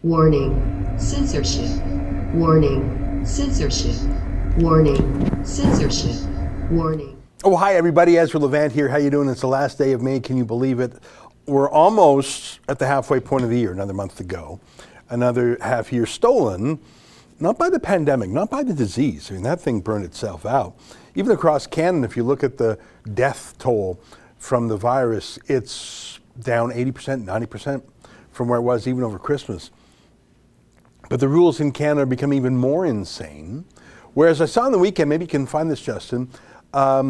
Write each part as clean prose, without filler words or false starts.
Warning, censorship. Warning, censorship. Warning, censorship. Warning. Oh, hi everybody, Ezra Levant here. How you doing? It's the last day of May. Can you believe it? We're almost at the halfway point of the year, another month to go. Another half year stolen, not by the pandemic, not by the disease. I mean, that thing burned itself out. Even across Canada, if you look at the death toll from the virus, it's down 80%, 90% from where it was even over Christmas. But the rules in Canada become even more insane. Whereas I saw on the weekend, maybe you can find this, Justin, I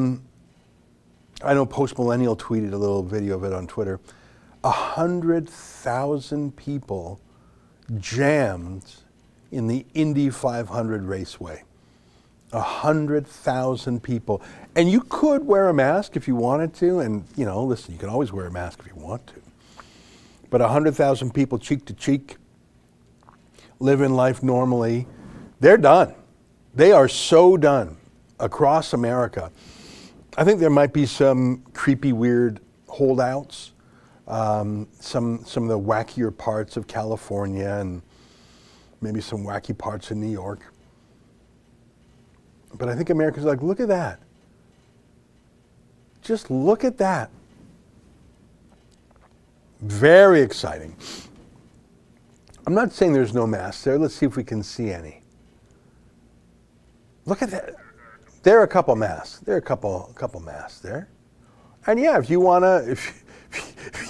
know Post Millennial tweeted a little video of it on Twitter. 100,000 people jammed in the Indy 500 raceway. 100,000 people. And you could wear a mask if you wanted to. And, you know, listen, you can always wear a mask if you want to. But 100,000 people cheek to cheek, living life normally, they're done. They are so done across America. I think there might be some creepy, weird holdouts, some of the wackier parts of California and maybe some wacky parts of New York. But I think America's like, look at that. Just look at that. Very exciting. I'm not saying there's no masks there. Let's see if we can see any. Look at that. There are a couple masks. There are a couple masks there. And yeah, if you wanna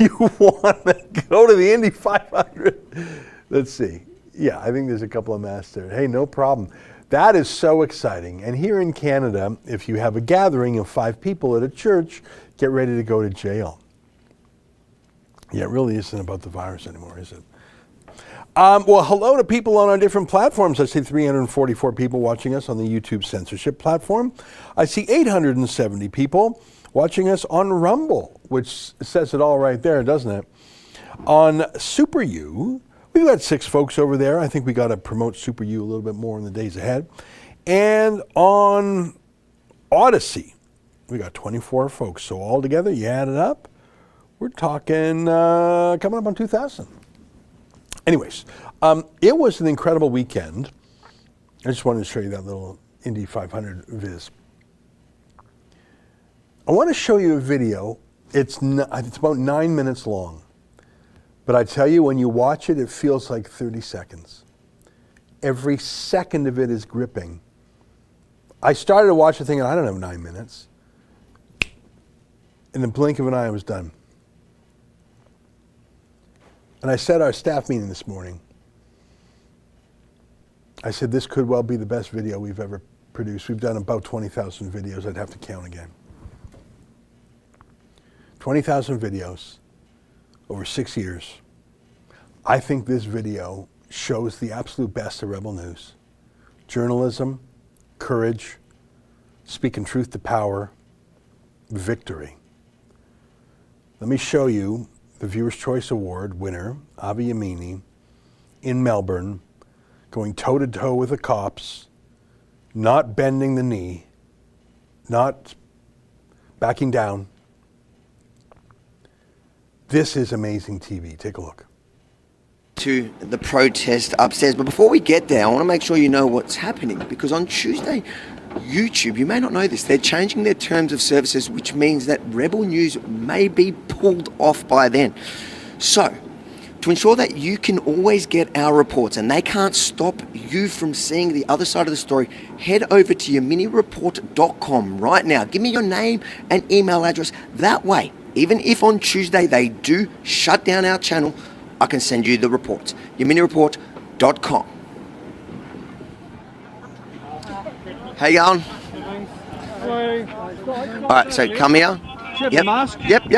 go to the Indy 500, let's see. Yeah, I think there's a couple of masks there. Hey, no problem. That is so exciting. And here in Canada, if you have a gathering of 5 people at a church, get ready to go to jail. Yeah, it really isn't about the virus anymore, is it? Well, hello to people on our different platforms. I see 344 people watching us on the YouTube censorship platform. I see 870 people watching us on Rumble, which says it all right there, doesn't it? On Super U, we've got 6 folks over there. I think we got to promote Super U a little bit more in the days ahead. And on Odyssey, we got 24 folks. So all together, you add it up, we're talking coming up on 2,000. Anyways, it was an incredible weekend. I just wanted to show you that little Indy 500 viz. I want to show you a video. It's about 9 minutes long. But I tell you, when you watch it, it feels like 30 seconds. Every second of it is gripping. I started to watch the thing and I don't have 9 minutes. In the blink of an eye, I was done. And I said at our staff meeting this morning, I said, this could well be the best video we've ever produced. We've done about 20,000 videos. I'd have to count again. 20,000 videos over 6 years. I think this video shows the absolute best of Rebel News. Journalism, courage, speaking truth to power, victory. Let me show you the Viewer's Choice Award winner, Avi Yemini, in Melbourne, going toe-to-toe with the cops, not bending the knee, not backing down. This is amazing TV. Take a look. To the protest upstairs. But before we get there, I want to make sure you know what's happening, because on Tuesday, YouTube, you may not know this, they're changing their terms of services, which means that Rebel News may be pulled off by then. So, to ensure that you can always get our reports and they can't stop you from seeing the other side of the story, head over to yeminireport.com right now. Give me your name and email address. That way, even if on Tuesday they do shut down our channel, I can send you the reports. yeminireport.com. How you going? All right, so come here. Yep. Mask? Yep.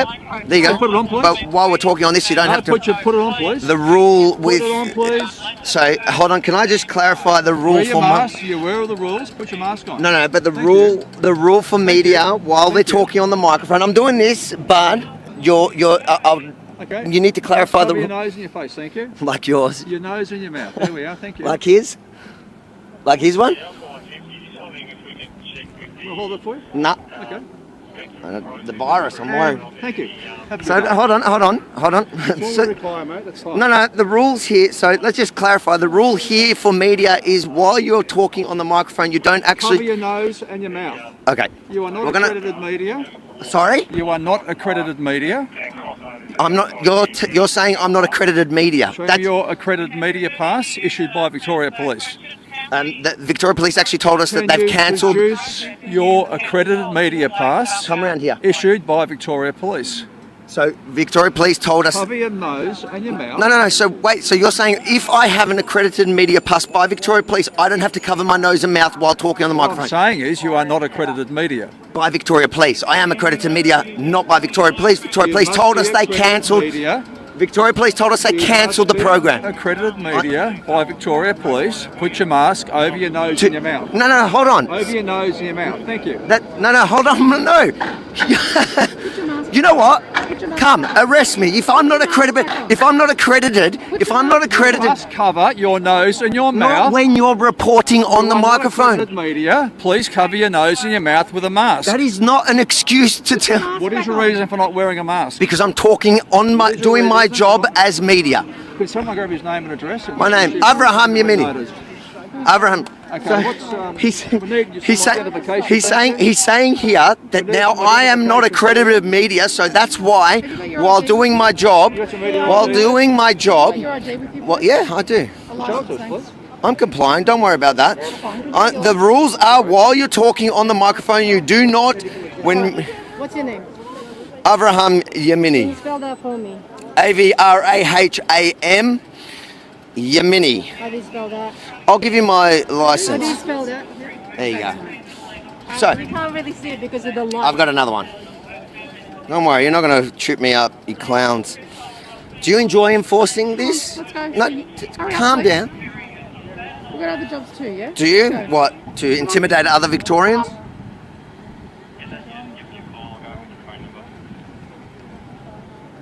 There you go. Put it on, please. But while we're talking on this, you don't have to. Put it on, please. The rule with. Put it on, please. So hold on. Can I just clarify the rule Wear for your mask. You're aware of the rules. Put your mask on. No. But the rule for media while they're talking on the microphone. I'm doing this, but okay. You need to clarify Cover your nose and your face. Thank you. Like yours. Your nose and your mouth. There we are. Thank you. Like his. Like his one. We'll hold it for you. Nah. Okay. The virus, I'm worried. Thank you. Have a So good day. hold on. That's all So- we require, mate. That's fine. no, the rules here, so let's just clarify. The rule here for media is while you're talking on the microphone, you don't Cover actually... your nose and your mouth. Okay. You are not We're gonna- accredited media. Sorry? You are not accredited media. I'm not... You're saying I'm not accredited media. Show me your accredited media pass issued by Victoria Police. The Victoria Police actually told us that Can they've you cancelled... produce your accredited media pass Come around here. issued by Victoria Police? So Victoria Police told us... Cover your nose and your mouth. No. So wait, so you're saying if I have an accredited media pass by Victoria Police, I don't have to cover my nose and mouth while talking on the What I'm microphone? saying is you are not accredited media. By Victoria Police. I am accredited media, not by Victoria Police. Victoria You Police must told be us they accredited cancelled... media. Victoria Police told us they You cancelled the must be program. Accredited media by Victoria Police. Put your mask over your nose and your mouth. No, hold on. Over your nose and your mouth. Thank you. No, hold on. No. You know what? Come, arrest me. If I'm not accredited, You must cover your nose and your not mouth. when you're reporting on the You are not microphone. accredited media. Please cover your nose and your mouth with a mask. That is not an excuse to tell. What is your reason for not wearing a mask? Because I'm talking on my, doing my job as media. Could someone grab his name and address? My name, Avraham Yemini. Avraham. Okay, what's we need your He's identification. saying here that now I am not accredited media, so that's why, while doing my job, Your ID with you? well, yeah, I do. Show it to us, please. I'm complying. Don't worry about that. The rules are while you're talking on the microphone, you do not. When What's your name? Avraham Can you Yemini, spell that for me? Avraham Yemini. How do you spell that? I'll give you my How do you license. spell that? There you go. You So can't really see it because of the light. I've got another one. Don't worry, you're not going to trip me up, you clowns. Do you enjoy enforcing this? Let's go. No, Hurry up, calm please. down. We've got other jobs too, yeah? Do you? Let's go. What? To intimidate other Victorians?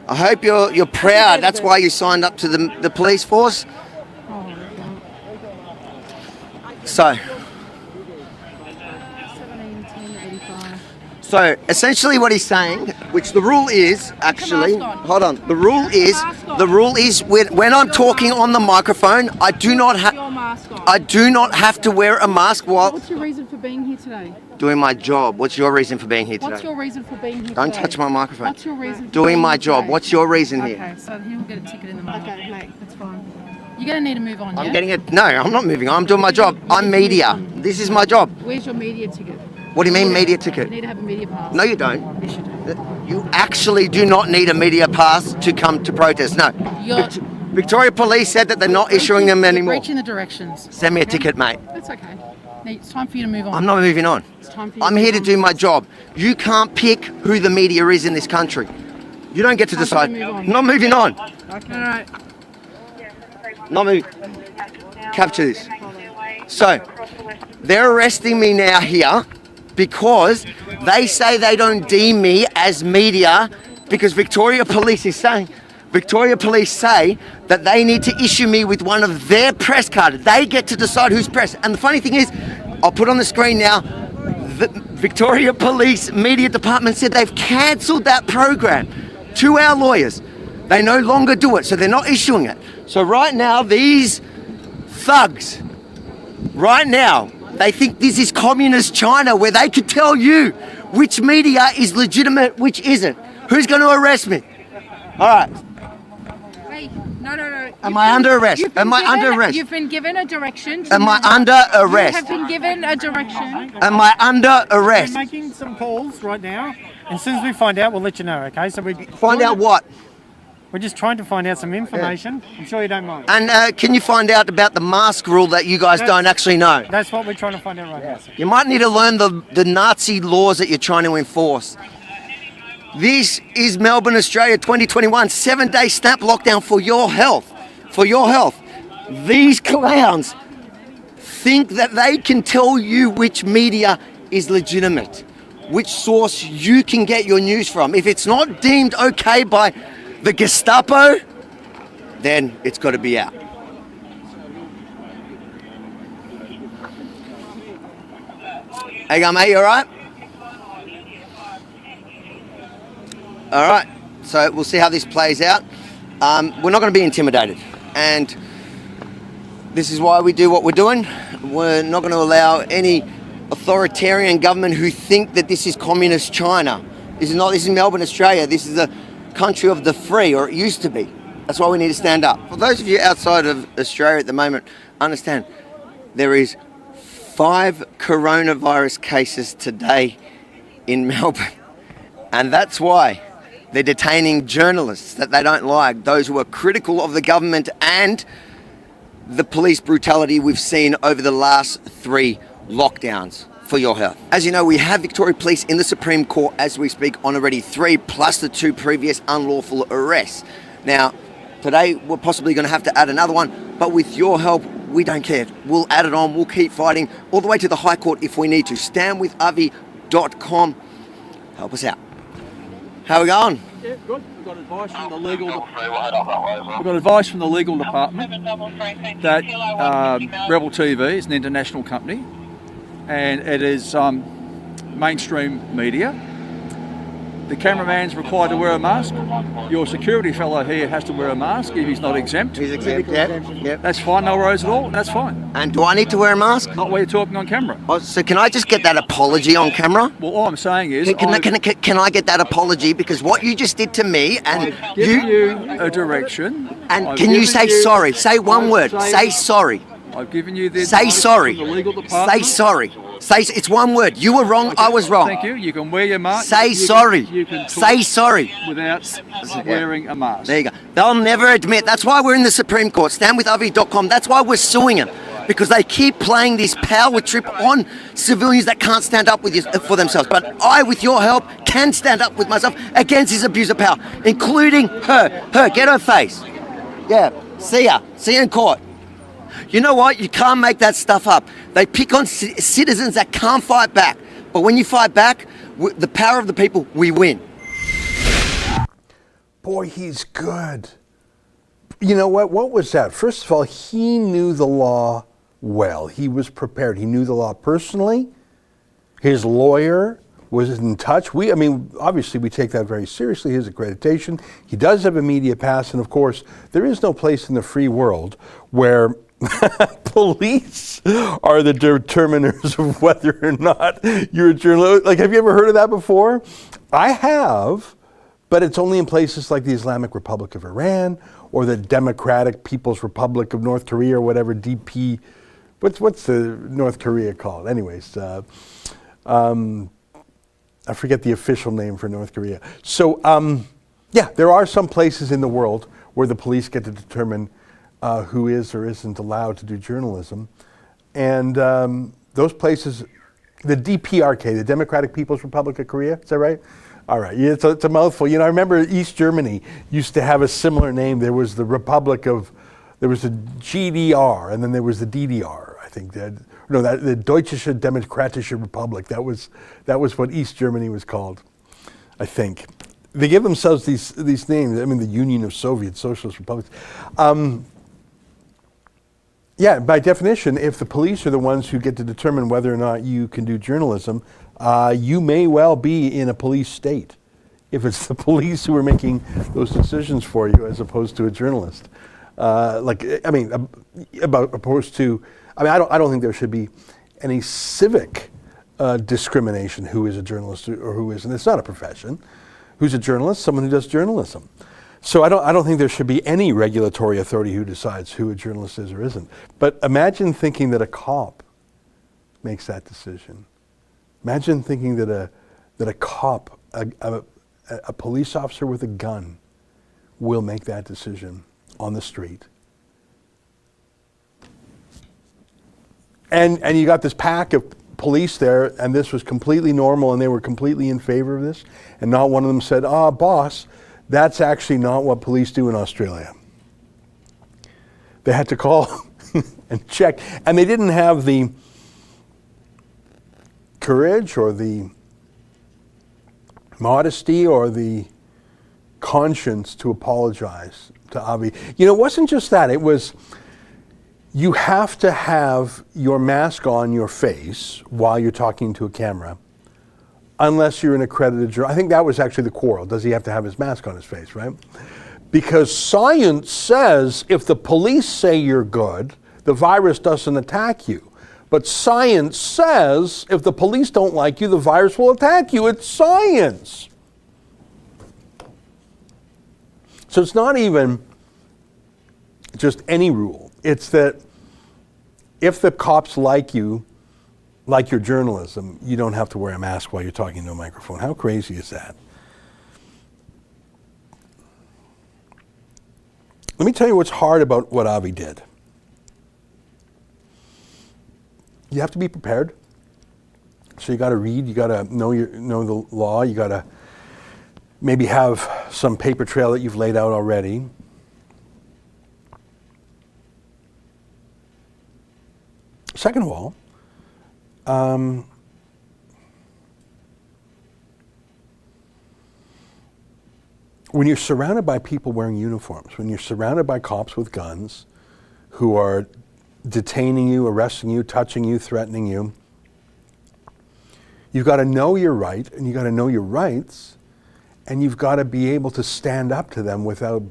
I hope you're proud. That's why you signed up to the police force. Oh, my God. So, 17:10:85. so essentially what he's saying, which the rule is actually, mask on. hold on. The rule is when I'm talking on the microphone, I do not Your mask on. have to wear a mask while What's your reason for being here today? doing my job. What's your reason for being here What's today? your reason for being here Don't today? touch my microphone. What's your reason for Doing being my here job. today? What's your reason here? Okay, so he'll get a ticket in the mail. Okay, mate, that's fine. You're going to need to move on, I'm yeah? getting it. No, I'm not moving on. I'm doing my job. I'm media. This is my job. Where's your media ticket? What do you mean media You ticket? need to have a media pass. No, you don't. Yes, you do. You actually do not need a media pass to come to protest. No. You're Victoria Police said that they're not issuing them you're anymore. breaching the directions. Send me a okay? ticket, mate. That's okay. Now, it's time for you to move on. I'm not moving on. It's time for you I'm to here move to do on. my job. You can't pick who the media is in this country. You don't get to Time for decide. you to move on. Not moving on. All right. Not moving. Capture this. So, they're arresting me now here because they say they don't deem me as media because Victoria Police say that they need to issue me with one of their press cards. They get to decide who's press. And the funny thing is, I'll put on the screen now, the Victoria Police Media Department said they've cancelled that program to our lawyers. They no longer do it, so they're not issuing it. So right now, these thugs, right now, they think this is communist China where they could tell you which media is legitimate, which isn't. Who's going to arrest me? All right. Hey, no. Am I under arrest? Am I under arrest? You've been given a direction. Am I under You arrest? have been given a direction. Am I under arrest? We're making some calls right now, and as soon as we find out, we'll let you know, okay? So Find out what? We're just trying to find out some information. I'm sure you don't mind. And can you find out about the mask rule that you guys don't actually know? That's what we're trying to find out right now. Sir. You might need to learn the Nazi laws that you're trying to enforce. This is Melbourne, Australia 2021, 7-day snap lockdown for your health. For your health. These clowns think that they can tell you which media is legitimate, which source you can get your news from. If it's not deemed okay by the Gestapo, then it's got to be out. Hey, mate, you alright? All right, so we'll see how this plays out. We're not going to be intimidated, and this is why we do what we're doing. We're not going to allow any authoritarian government who think that this is communist China. This is Melbourne, Australia. This is the country of the free, or it used to be. That's why we need to stand up. For those of you outside of Australia at the moment, understand there is 5 coronavirus cases today in Melbourne. And that's why they're detaining journalists that they don't like, those who are critical of the government and the police brutality we've seen over the last 3 lockdowns for your health. As you know, we have Victoria Police in the Supreme Court as we speak on already 3 plus the 2 previous unlawful arrests. Now, today we're possibly going to have to add another one, but with your help, we don't care. We'll add it on, we'll keep fighting all the way to the High Court if we need to. Standwithavi.com. Help us out. How are we going? Yeah, good. We've got advice from the legal. We've got advice from the legal department that Rebel TV is an international company, and it is mainstream media. The cameraman's required to wear a mask. Your security fellow here has to wear a mask if he's not exempt. He's exempt, yep. That's fine, no worries at all. That's fine. And do I need to wear a mask? Not while you're talking on camera. Oh, so can I just get that apology on camera? Well, all I'm saying is... Can I get that apology? Because what you just did to me and I've given you a direction. And can you say sorry? Say one word. Say sorry. I've given you the... Say sorry. From the legal department. Say sorry. It's one word. You were wrong. Okay, I was wrong. Thank you. You can wear your mask. Say sorry. You can say sorry. Without wearing a mask. There you go. They'll never admit. That's why we're in the Supreme Court. Standwithavi.com. That's why we're suing them. Because they keep playing this power trip on civilians that can't stand up for themselves. But I, with your help, can stand up with myself against this abuse of power, including her. Get her face. Yeah. See ya. See you in court. You know what? You can't make that stuff up. They pick on citizens that can't fight back. But when you fight back, the power of the people, we win. Boy, he's good. You know what? What was that? First of all, he knew the law well. He was prepared. He knew the law personally. His lawyer was in touch. Obviously we take that very seriously, his accreditation. He does have a media pass, and of course, there is no place in the free world where police are the determiners of whether or not you're a journalist. Like, have you ever heard of that before? I have, but it's only in places like the Islamic Republic of Iran or the Democratic People's Republic of North Korea or whatever, DP. What's the North Korea called? Anyways, I forget the official name for North Korea. So, yeah, there are some places in the world where the police get to determine who is or isn't allowed to do journalism. And those places, the DPRK, the Democratic People's Republic of Korea, is that right? All right, yeah, it's a mouthful. You know, I remember East Germany used to have a similar name. There was the there was the GDR, and then there was the DDR, I think. The Deutsche Demokratische Republik. That was what East Germany was called, I think. They give themselves these names. I mean, the Union of Soviet Socialist Republics. Yeah, by definition, if the police are the ones who get to determine whether or not you can do journalism, you may well be in a police state if it's the police who are making those decisions for you as opposed to a journalist. I don't think there should be any civic discrimination who is a journalist or who isn't. It's not a profession. Who's a journalist? Someone who does journalism. So I don't think there should be any regulatory authority who decides who a journalist is or isn't. But imagine thinking that a cop makes that decision. Imagine thinking that a cop, a police officer with a gun, will make that decision on the street. And you got this pack of police there, and this was completely normal, and they were completely in favor of this, and not one of them said, boss, that's actually not what police do in Australia. They had to call and check, and they didn't have the courage or the modesty or the conscience to apologize to Avi. You know, it wasn't just that. It was, you have to have your mask on your face while you're talking to a camera, unless you're an accredited journalist. I think that was actually the quarrel. Does he have to have his mask on his face, right? Because science says if the police say you're good, the virus doesn't attack you. But science says if the police don't like you, the virus will attack you. It's science. So it's not even just any rule. It's that if the cops like you, like your journalism, you don't have to wear a mask while you're talking to a microphone. How crazy is that? Let me tell you what's hard about what Avi did. You have to be prepared. So you got to read, you got to know the law, you got to maybe have some paper trail that you've laid out already. Second of all, when you're surrounded by people wearing uniforms, when you're surrounded by cops with guns who are detaining you, arresting you, touching you, threatening you, you've got to know your right and you've got to know your rights, and you've got to be able to stand up to them without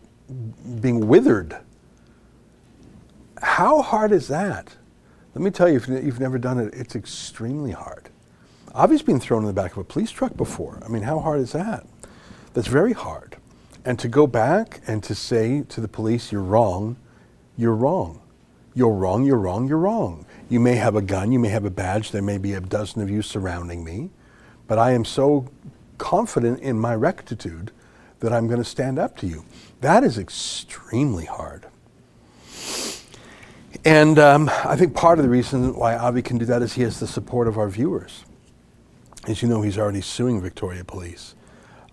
being withered. How hard is that? Let me tell you, if you've never done it, it's extremely hard. Avi's been thrown in the back of a police truck before. I mean, how hard is that? That's very hard. And to go back and to say to the police, you're wrong, you're wrong. You're wrong, you're wrong, you're wrong. You may have a gun, you may have a badge, there may be a dozen of you surrounding me, but I am so confident in my rectitude that I'm going to stand up to you. That is extremely hard. And I think part of the reason why Avi can do that is he has the support of our viewers. As you know, he's already suing Victoria Police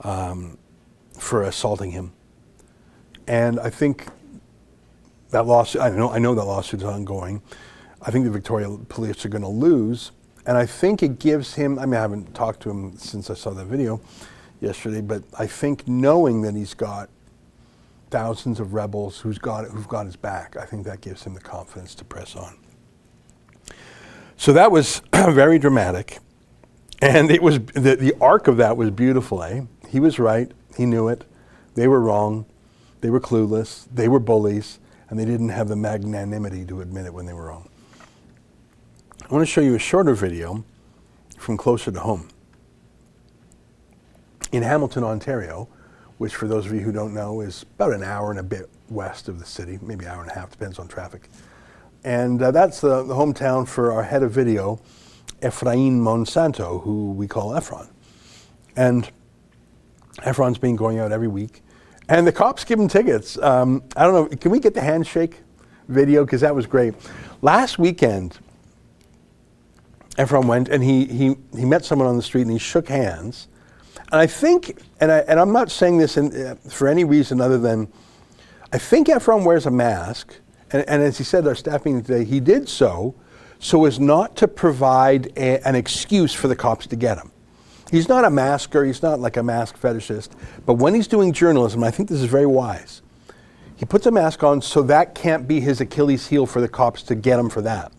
for assaulting him. And I think that lawsuit, I know that lawsuit is ongoing. I think the Victoria Police are going to lose. And I think it gives him, I mean, I haven't talked to him since I saw that video yesterday, but I think knowing that he's got thousands of rebels who've got his back, I think that gives him the confidence to press on. So that was very dramatic. And it was, the arc of that was beautiful, eh? He was right, he knew it. They were wrong, they were clueless, they were bullies, and they didn't have the magnanimity to admit it when they were wrong. I want to show you a shorter video from closer to home. In Hamilton, Ontario, which for those of you who don't know is about an hour and a bit west of the city, maybe an hour and a half, depends on traffic. And that's the hometown for our head of video, Efrain Monsanto, who we call Efron. And Efron's been going out every week. And the cops give him tickets. I don't know, can we get the handshake video? Because that was great. Last weekend, Efron went and he met someone on the street and he shook hands. And I think, and I'm not saying this for any reason other than, I think Efron wears a mask. And as he said at our staff meeting today, he did so as not to provide an excuse for the cops to get him. He's not a masker, he's not like a mask fetishist, but when he's doing journalism, I think this is very wise. He puts a mask on so that can't be his Achilles heel for the cops to get him for that.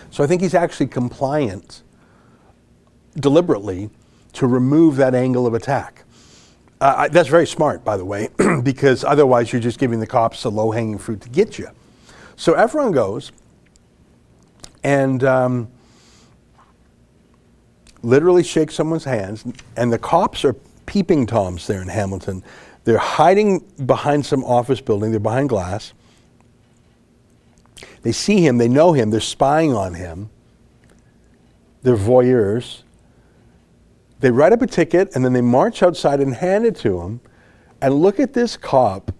So I think he's actually compliant deliberately to remove that angle of attack. That's very smart, by the way, because otherwise you're just giving the cops a low-hanging fruit to get you. So Efron goes and literally shakes someone's hands, and the cops are peeping Toms there in Hamilton. They're hiding behind some office building, they're behind glass. They see him, they know him, they're spying on him. They're voyeurs. They write up a ticket and then they march outside and hand it to him. And look at this cop.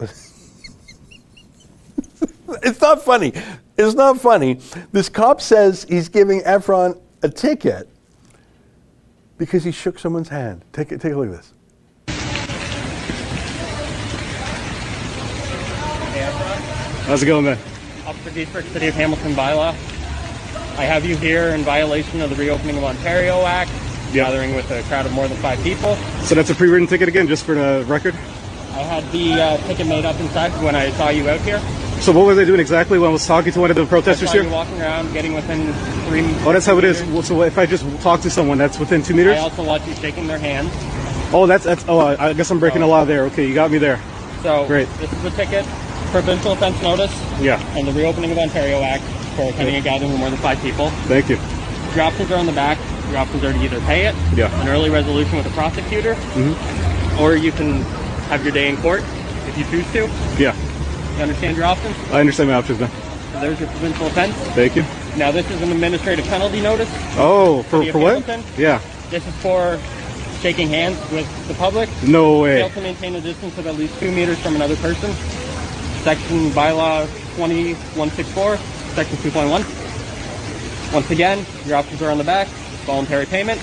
It's not funny. It's not funny. This cop says he's giving Efron a ticket because he shook someone's hand. Take a look at this. How's it going, man? Officer District, City of Hamilton bylaw. I have you here in violation of the Reopening of Ontario Act, gathering with a crowd of more than 5 people. So that's a pre-written ticket again, just for the record? I had the ticket made up inside when I saw you out here. So what was I doing exactly when I was talking to one of the protesters I saw here? you walking around, getting within 3 Oh, that's how it is. meters. Well, so if I just talk to someone that's within 2 I meters? also watched you shaking their hand. Oh, I guess I'm breaking the law there. Okay, you got me there. So Great. this is a ticket, provincial offense notice, Yeah, and the reopening of Ontario Act for attending a gathering of more than 5 people. thank you. Your options are on the back. Your options are to either pay it, Yeah. an early resolution with a prosecutor, or you can have your day in court if you choose to. Yeah, You understand your options? I understand my options now. So there's your provincial offense. Thank you. Now this is an administrative penalty notice. Oh, City of for what? Hamilton. Yeah. This is for shaking hands with the public. No Fail way. to maintain a distance of at least 2 meters from another person. Section bylaw 2164, section 2.1. Once again, your options are on the back. Voluntary payment,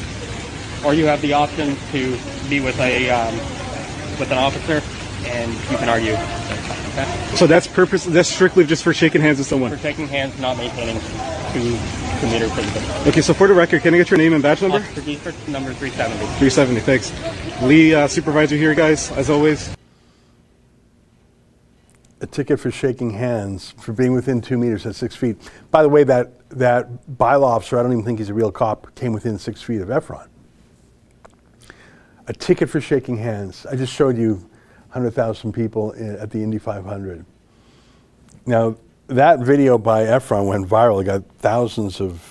or you have the option to be with an officer, and you can argue. Okay? So that's strictly just for shaking hands with someone. For shaking hands, not maintaining 2 meters from the distance. Okay, so for the record, can I get your name and badge number? Officer Giesbert, number 370. 370, thanks. Lee, supervisor here, guys, as always. A ticket for shaking hands for being within 2 meters at 6 feet. By the way, that bylaw officer, I don't even think he's a real cop, came within 6 feet of Efron. A ticket for shaking hands. I just showed you 100,000 people at the Indy 500. Now, that video by Efron went viral. It got thousands of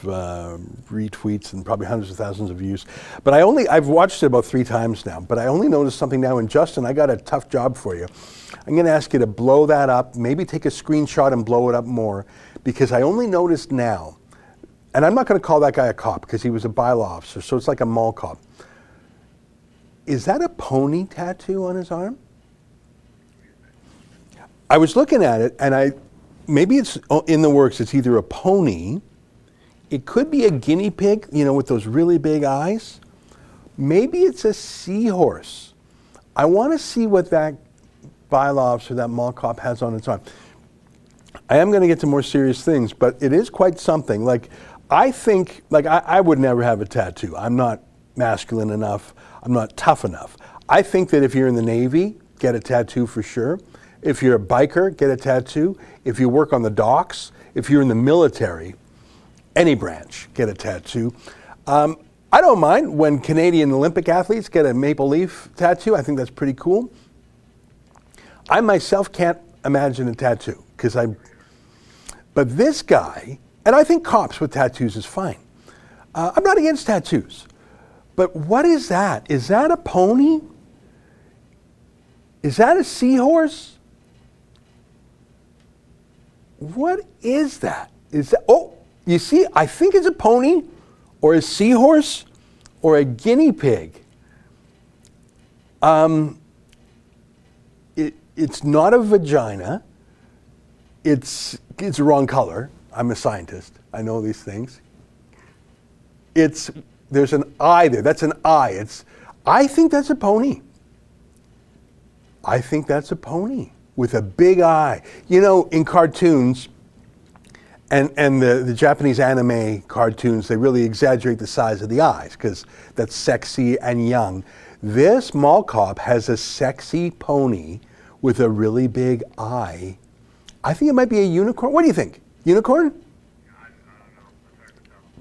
retweets and probably hundreds of thousands of views. But I've watched it about 3 times now, but I only noticed something now. And Justin, I got a tough job for you. I'm going to ask you to blow that up, maybe take a screenshot and blow it up more, because I only noticed now, and I'm not going to call that guy a cop because he was a bylaw officer, so it's like a mall cop. Is that a pony tattoo on his arm? I was looking at it, and maybe it's in the works. It's either a pony, it could be a guinea pig, with those really big eyes. Maybe it's a seahorse. I want to see what that bylaw officer, that mall cop, has on its arm. I am going to get to more serious things, but it is quite something. I would never have a tattoo. I'm not masculine enough. I'm not tough enough. I think that if you're in the Navy, get a tattoo for sure. If you're a biker, get a tattoo. If you work on the docks, if you're in the military, any branch, get a tattoo. I don't mind when Canadian Olympic athletes get a maple leaf tattoo. I think that's pretty cool. I myself can't imagine a tattoo but this guy, and I think cops with tattoos is fine. I'm not against tattoos, but what is that? Is that a pony? Is that a seahorse? What is that? You see, I think it's a pony or a seahorse or a guinea pig. It's not a vagina. It's the wrong color. I'm a scientist. I know these things. There's an eye there. That's an eye. I think that's a pony. I think that's a pony with a big eye. In cartoons, and the Japanese anime cartoons, they really exaggerate the size of the eyes because that's sexy and young. This mall cop has a sexy pony with a really big eye. I think it might be a unicorn. What do you think? Unicorn?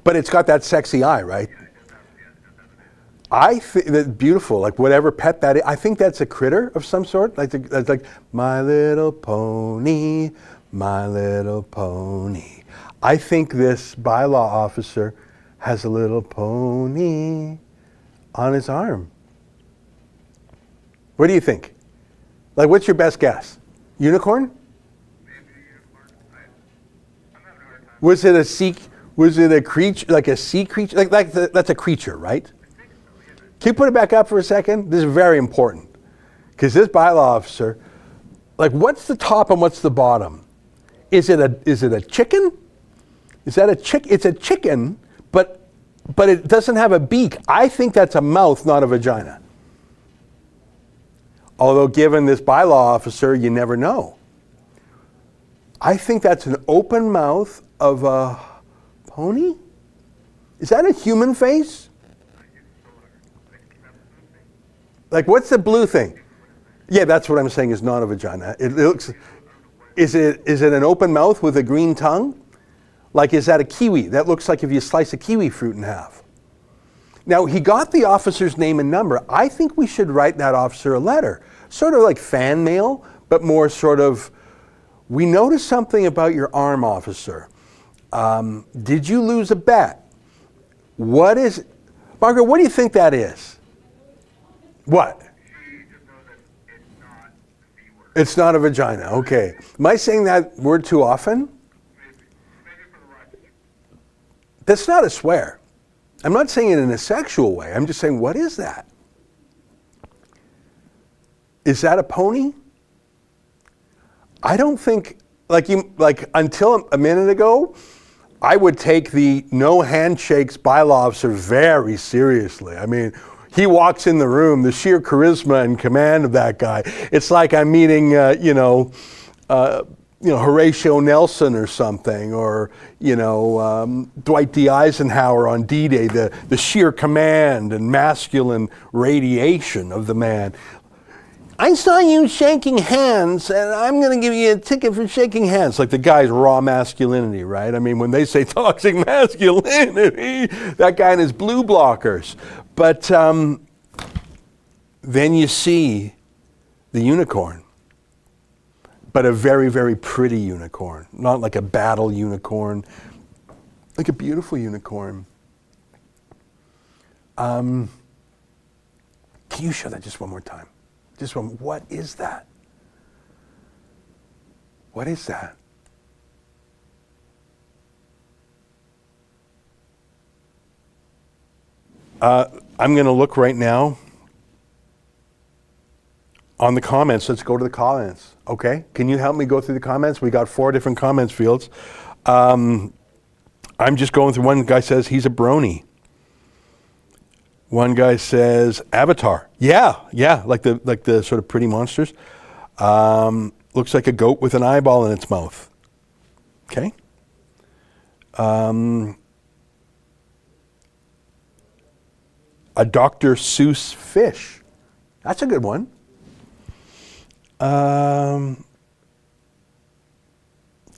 But it's got that sexy eye, right? I think that's beautiful. Like whatever pet that is, I think that's a critter of some sort. That's like My Little Pony, My Little Pony. I think this bylaw officer has a little pony on his arm. What do you think? What's your best guess? Unicorn? Was it a creature, like a sea creature? That's a creature, right? Can you put it back up for a second? This is very important. Because this bylaw officer, what's the top and what's the bottom? Is it a chicken? Is that a chick? It's a chicken, but it doesn't have a beak. I think that's a mouth, not a vagina. Although given this bylaw officer, you never know. I think that's an open mouth of a pony? Is that a human face? What's the blue thing? Yeah, that's what I'm saying is not a vagina. It looks... Is it an open mouth with a green tongue? Like, is that a kiwi? That looks like if you slice a kiwi fruit in half. Now, he got the officer's name and number. I think we should write that officer a letter. Sort of like fan mail, but more sort of, we noticed something about your arm, officer. Did you lose a bet? Margaret, what do you think that is? What? It's not a vagina, okay. Am I saying that word too often? That's not a swear. I'm not saying it in a sexual way. I'm just saying, what is that? Is that a pony? I don't think, like until a minute ago, I would take the no handshakes bylaw officer very seriously. I mean, he walks in the room, the sheer charisma and command of that guy. It's like I'm meeting, Horatio Nelson or something, or Dwight D. Eisenhower on D-Day. The sheer command and masculine radiation of the man. I saw you shaking hands, and I'm going to give you a ticket for shaking hands. Like the guy's raw masculinity, right? I mean, when they say toxic masculinity, that guy and his blue blockers. But then you see the unicorn, but a very, very pretty unicorn, not like a battle unicorn, like a beautiful unicorn. Can you show that just one more time? Just one. What is that? What is that? I'm going to look right now on the comments. Let's go to the comments. Okay? Can you help me go through the comments? We got 4 different comments fields. I'm just going through. One guy says he's a brony. One guy says Avatar. Yeah, like the sort of pretty monsters. Looks like a goat with an eyeball in its mouth. Okay. A Dr. Seuss fish. That's a good one.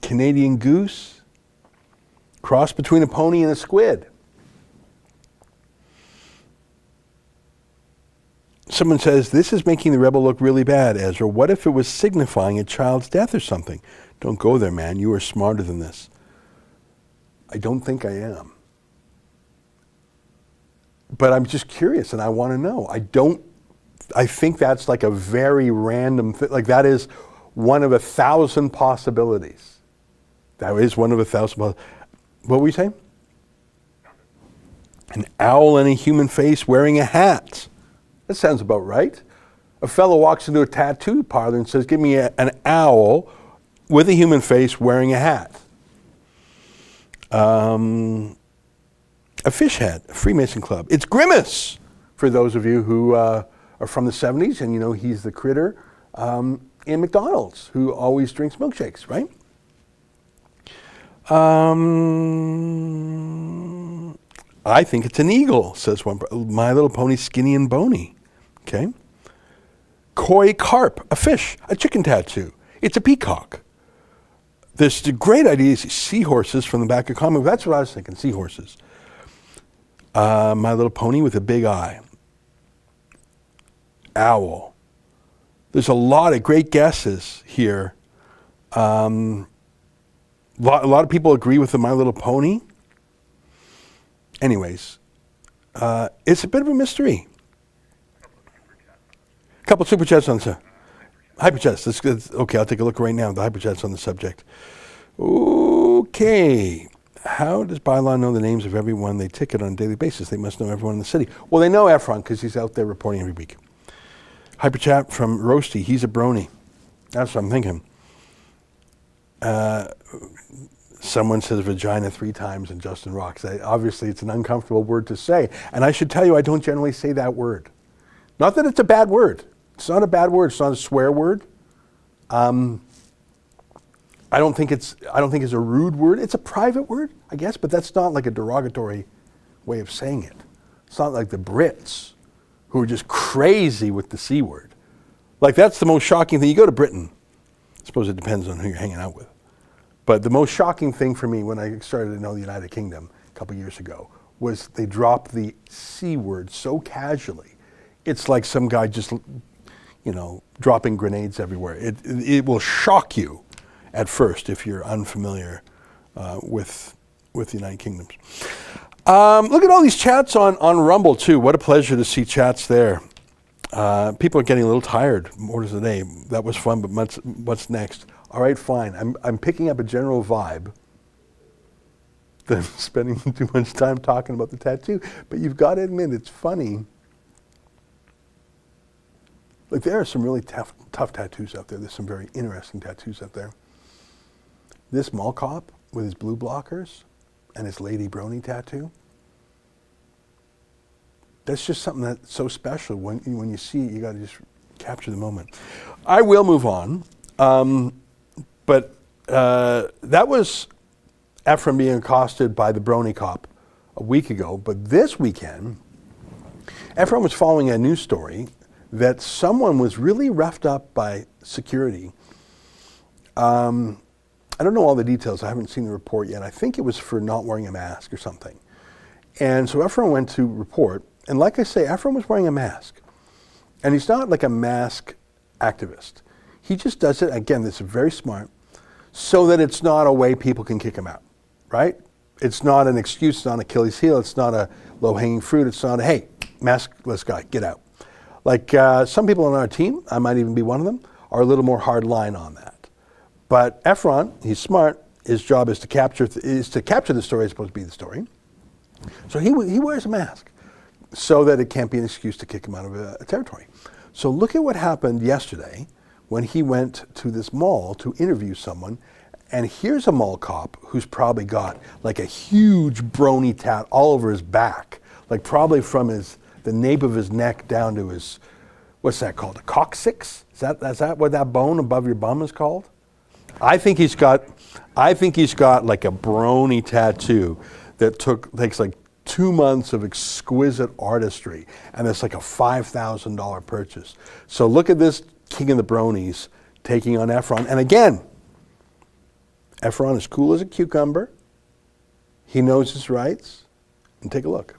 Canadian goose. Cross between a pony and a squid. Someone says, this is making the rebel look really bad, Ezra. What if it was signifying a child's death or something? Don't go there, man. You are smarter than this. I don't think I am. But I'm just curious, and I want to know. I think that's like a very random thing. Like that is one of 1,000 possibilities. That is one of 1,000 possibilities. What were you saying? An owl in a human face wearing a hat. That sounds about right. A fellow walks into a tattoo parlor and says, give me an owl with a human face wearing a hat. A fish hat, a Freemason club. It's Grimace, for those of you who are from the 70s, and he's the critter in McDonald's who always drinks milkshakes, right? I think it's an eagle, says one. My Little Pony, skinny and bony. Okay. Koi carp, a fish, a chicken tattoo. It's a peacock. There's the great ideas, seahorses from the back of comic. That's what I was thinking, seahorses. My Little Pony with a big eye. Owl. There's a lot of great guesses here. A lot of people agree with the My Little Pony. Anyways, it's a bit of a mystery. A couple super chats on the hyper chats. Okay, I'll take a look right now. The hyper chats on the subject. Okay, how does bylaw know the names of everyone they ticket on a daily basis? They must know everyone in the city. Well, they know Efron because he's out there reporting every week. Hyper chat from Roasty. He's a brony. That's what I'm thinking. Someone says vagina 3 times and Justin rocks. Obviously, it's an uncomfortable word to say. And I should tell you, I don't generally say that word. Not that it's a bad word. It's not a bad word. It's not a swear word. I don't think it's a rude word. It's a private word, I guess, but that's not like a derogatory way of saying it. It's not like the Brits who are just crazy with the C word. Like that's the most shocking thing. You go to Britain, suppose it depends on who you're hanging out with. But the most shocking thing for me when I started to know the United Kingdom a couple years ago was they dropped the C word so casually. It's like some guy just, dropping grenades everywhere. It will shock you at first if you're unfamiliar with the United Kingdom. Look at all these chats on Rumble too. What a pleasure to see chats there. People are getting a little tired. Orders a day. That was fun, but what's next? All right, fine. I'm picking up a general vibe that I'm spending too much time talking about the tattoo. But you've got to admit, it's funny. Like, there are some really tough tattoos out there. There's some very interesting tattoos out there. This mall cop with his blue blockers and his Lady Brony tattoo. That's just something that's so special. When you see it, you got to just capture the moment. I will move on. But that was Ephraim being accosted by the Brony cop a week ago. But this weekend, Ephraim was following a news story that someone was really roughed up by security. I don't know all the details. I haven't seen the report yet. I think it was for not wearing a mask or something. And so Ephraim went to report. And like I say, Ephraim was wearing a mask. And he's not like a mask activist. He just does it, again, this is very smart, so that it's not a way people can kick him out, right? It's not an excuse, it's not an Achilles heel, it's not a low-hanging fruit, it's not a, hey, maskless guy, get out. Like some people on our team, I might even be one of them, are a little more hard line on that. But Ephraim, he's smart, his job is to capture the story as opposed to be the story. So he wears a mask so that it can't be an excuse to kick him out of a territory. So look at what happened yesterday when he went to this mall to interview someone, and here's a mall cop who's probably got like a huge brony tat all over his back, like probably from the nape of his neck down to his, what's that called, a coccyx? Is that what that bone above your bum is called? I think he's got like a brony tattoo that takes like 2 months of exquisite artistry, and it's like a $5,000 purchase. So look at this king of the bronies taking on Ephraim. And again, Ephraim is cool as a cucumber. He knows his rights. And take a look.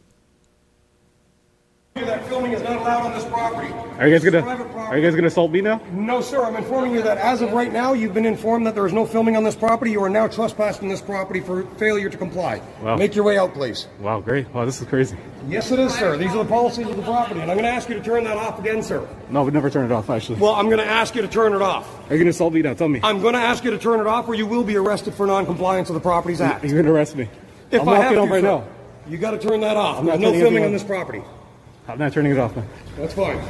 That filming is not allowed on this property. Are you guys gonna assault me now? No, sir. I'm informing you that as of right now, you've been informed that there is no filming on this property. You are now trespassing this property for failure to comply. Wow. Make your way out, please. Wow, great. Wow, this is crazy. Yes, it is, sir. These are the policies of the property, and I'm going to ask you to turn that off again, sir. No, we'd never turn it off, actually. Well, I'm going to ask you to turn it off. Are you gonna assault me now? Tell me. I'm going to ask you to turn it off, or you will be arrested for non-compliance of the Properties Act. You're gonna arrest me. If I'm I not have to, right sir, now. you got to turn that off. I'm There's not no turning filming anything on off. this property. I'm not turning it off, man. That's fine.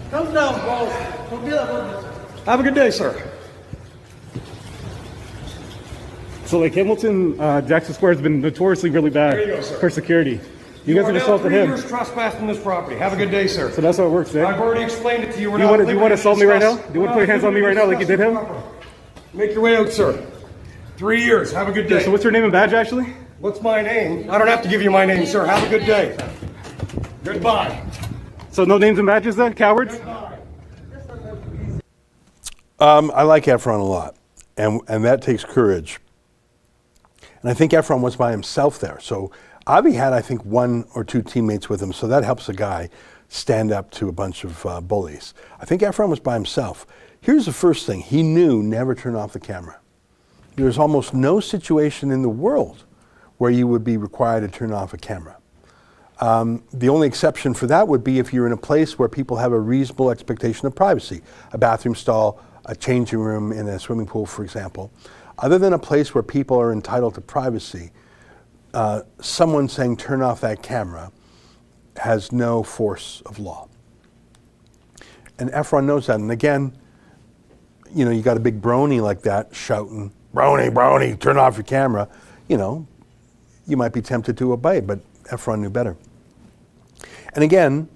Come down, boss. Don't be that. Have a good day, sir. So like Hamilton, Jackson Square has been notoriously really bad There you go, sir. for security. You guys are have now assaulted 3 him. years trespassing this property. Have a good day, sir. So that's how it works, eh? I've already explained it to you. We're Do you not want to liberty assault me right now? discuss- Do you want to put your hands on me right now like you did him? Make your way out, sir. 3 years. Have a good day. So what's your name and badge, actually? What's my name? I don't have to give you my name, sir. Have a good day. Goodbye. So no names and badges then, cowards? I like Ephraim a lot, and that takes courage. And I think Ephraim was by himself there. So Avi had, I think, 1 or 2 teammates with him, so that helps a guy stand up to a bunch of bullies. I think Ephraim was by himself. Here's the first thing. He knew never turn off the camera. There's almost no situation in the world where you would be required to turn off a camera. The only exception for that would be if you're in a place where people have a reasonable expectation of privacy, a bathroom stall, a changing room in a swimming pool, for example. Other than a place where people are entitled to privacy, someone saying turn off that camera has no force of law. And Ephraim knows that. And again, you got a big brony like that shouting, "Brony, brony, turn off your camera." You might be tempted to obey, but Ephraim knew better. And again,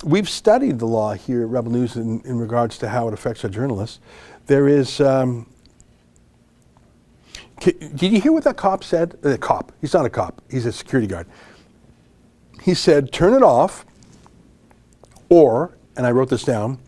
we've studied the law here at Rebel News in regards to how it affects our journalists. There is, did you hear what that cop said? The cop, he's not a cop, he's a security guard. He said, turn it off, or, and I wrote this down,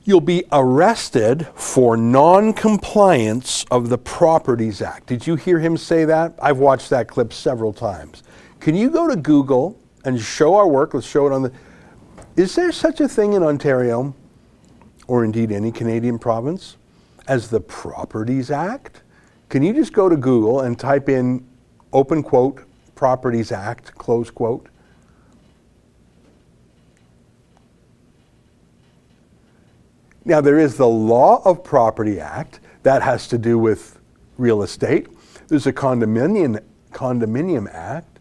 you'll be arrested for non-compliance of the Properties Act. Did you hear him say that? I've watched that clip several times. Can you go to Google and show our work? Let's show it on the... Is there such a thing in Ontario, or indeed any Canadian province, as the Properties Act? Can you just go to Google and type in, open quote, Properties Act, close quote? Now, there is the Law of Property Act. That has to do with real estate. There's a Condominium Act.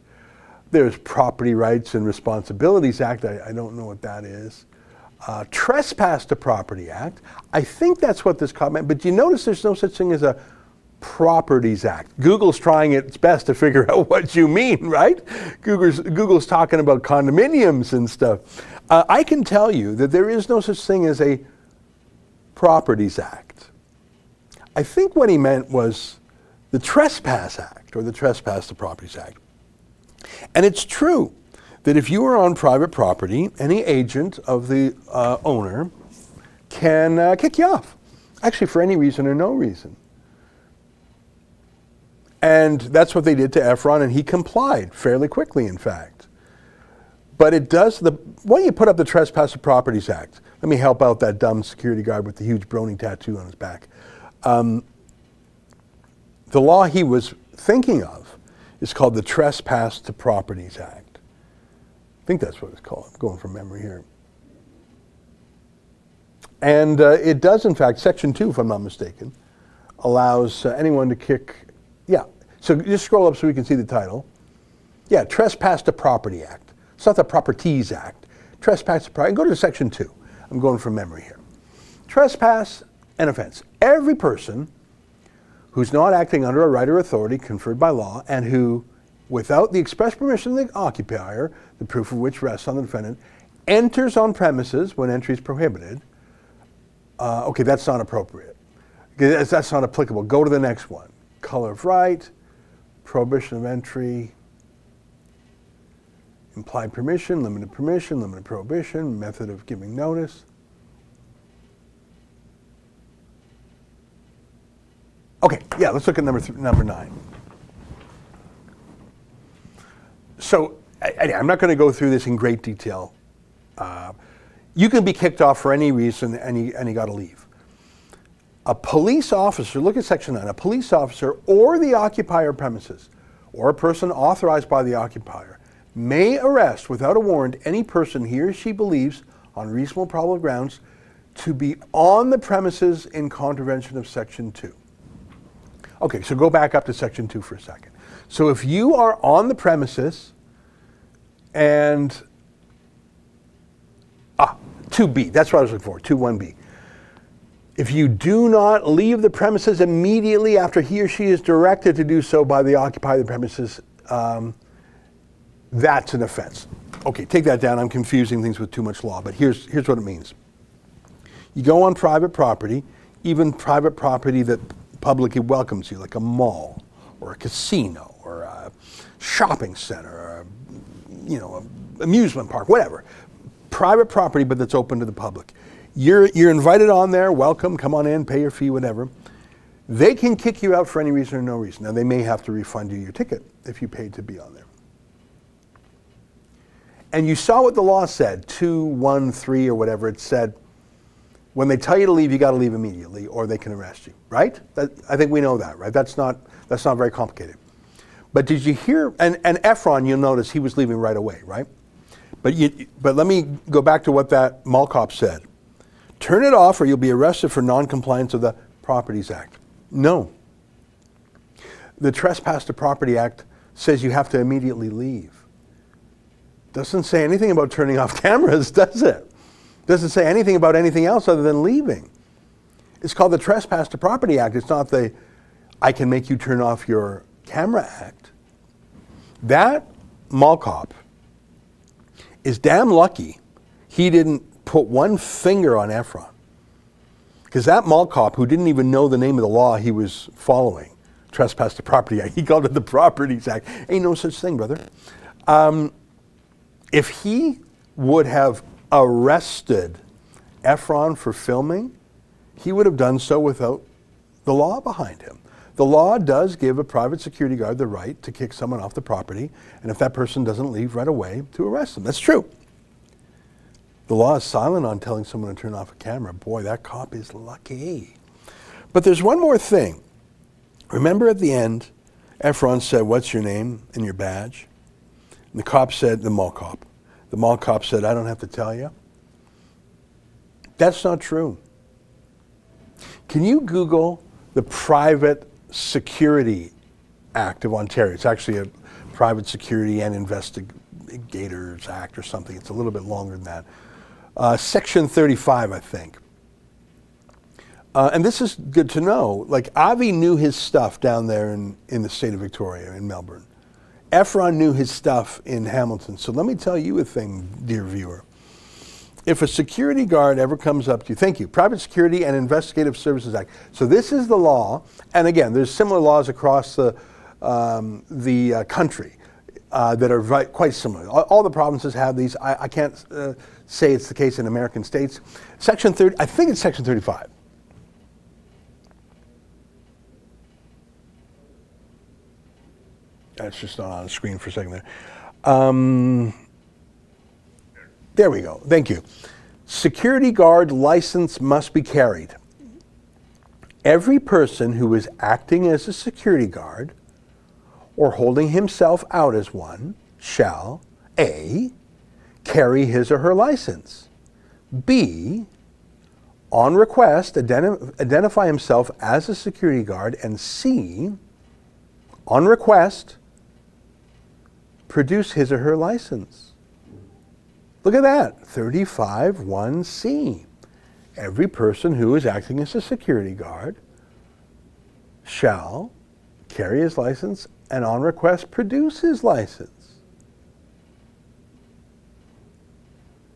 There's Property Rights and Responsibilities Act. I don't know what that is. Trespass to Property Act. I think that's what this comment, but you notice there's no such thing as a Properties Act. Google's trying its best to figure out what you mean, right? Google's talking about condominiums and stuff. I can tell you that there is no such thing as a Properties Act. I think what he meant was the Trespass Act, or the Trespass to Properties Act. And it's true that if you are on private property, any agent of the owner can kick you off, actually for any reason or no reason. And that's what they did to Efron, and he complied fairly quickly, in fact. But it does, why don't you put up the Trespass to Properties Act? Let me help out that dumb security guard with the huge brony tattoo on his back. The law he was thinking of is called the Trespass to Properties Act. I think that's what it's called. I'm going from memory here. And it does, in fact, Section 2, if I'm not mistaken, allows anyone to kick, so just scroll up so we can see the title. Yeah, Trespass to Property Act. It's not the Properties Act. Trespass to Property, go to Section 2. I'm going from memory here. Trespass and offense. Every person who's not acting under a right or authority conferred by law and who, without the express permission of the occupier, the proof of which rests on the defendant, enters on premises when entry is prohibited. Okay, that's not appropriate. That's not applicable. Go to the next one. Color of right, prohibition of entry, implied permission, limited prohibition, method of giving notice. Okay, yeah, let's look at number 9. So, I'm not going to go through this in great detail. You can be kicked off for any reason and you got to leave. A police officer, look at Section 9, a police officer or the occupier premises or a person authorized by the occupier may arrest without a warrant any person he or she believes on reasonable probable grounds to be on the premises in contravention of Section 2. Okay, so go back up to Section 2 for a second. So if you are on the premises and 2B, that's what I was looking for, 2.1b. If you do not leave the premises immediately after he or she is directed to do so by the occupier of the premises, that's an offense. Okay, take that down. I'm confusing things with too much law, but here's what it means. You go on private property, even private property that publicly welcomes you, like a mall or a casino or a shopping center or an amusement park, whatever. Private property, but that's open to the public. You're invited on there, welcome, come on in, pay your fee, whatever. They can kick you out for any reason or no reason. Now, they may have to refund you your ticket if you paid to be on there. And you saw what the law said, 2.1.3 or whatever. It said, when they tell you to leave, you got to leave immediately, or they can arrest you, right? I think we know that, right? That's not very complicated. But did you hear? And Efron, you'll notice he was leaving right away, right? But let me go back to what that mall cop said. Turn it off, or you'll be arrested for non-compliance of the Properties Act. No. The Trespass to Property Act says you have to immediately leave. Doesn't say anything about turning off cameras, does it? Doesn't say anything about anything else other than leaving. It's called the Trespass to Property Act. It's not the I can make you turn off your camera act. That mall cop is damn lucky he didn't put one finger on Efron. Because that mall cop, who didn't even know the name of the law he was following, Trespass to Property Act, he called it the Properties Act. Ain't no such thing, brother. If he would have arrested Efron for filming, he would have done so without the law behind him. The law does give a private security guard the right to kick someone off the property, and if that person doesn't leave right away, to arrest them. That's true. The law is silent on telling someone to turn off a camera. Boy, that cop is lucky. But there's one more thing. Remember at the end, Efron said, "What's your name and your badge?" And the cop said, the mall cop said, "I don't have to tell you." That's not true. Can you Google the Private Security Act of Ontario? It's actually a Private Security and Investigators Act or something. It's a little bit longer than that. Section 35, I think. And this is good to know. Like, Avi knew his stuff down there in the state of Victoria, in Melbourne. Efron knew his stuff in Hamilton. So let me tell you a thing, dear viewer. If a security guard ever comes up to you, thank you, Private Security and Investigative Services Act. So this is the law, and again, there's similar laws across the country that are quite similar. All the provinces have these. I can't say it's the case in American states. Section 30, I think it's Section 35. That's just not on the screen for a second there. There we go. Thank you. Security guard license must be carried. Every person who is acting as a security guard or holding himself out as one shall A, carry his or her license, B, on request identify himself as a security guard, and C, on request produce his or her license. Look at that, 35(1)(c). Every person who is acting as a security guard shall carry his license and on request produce his license.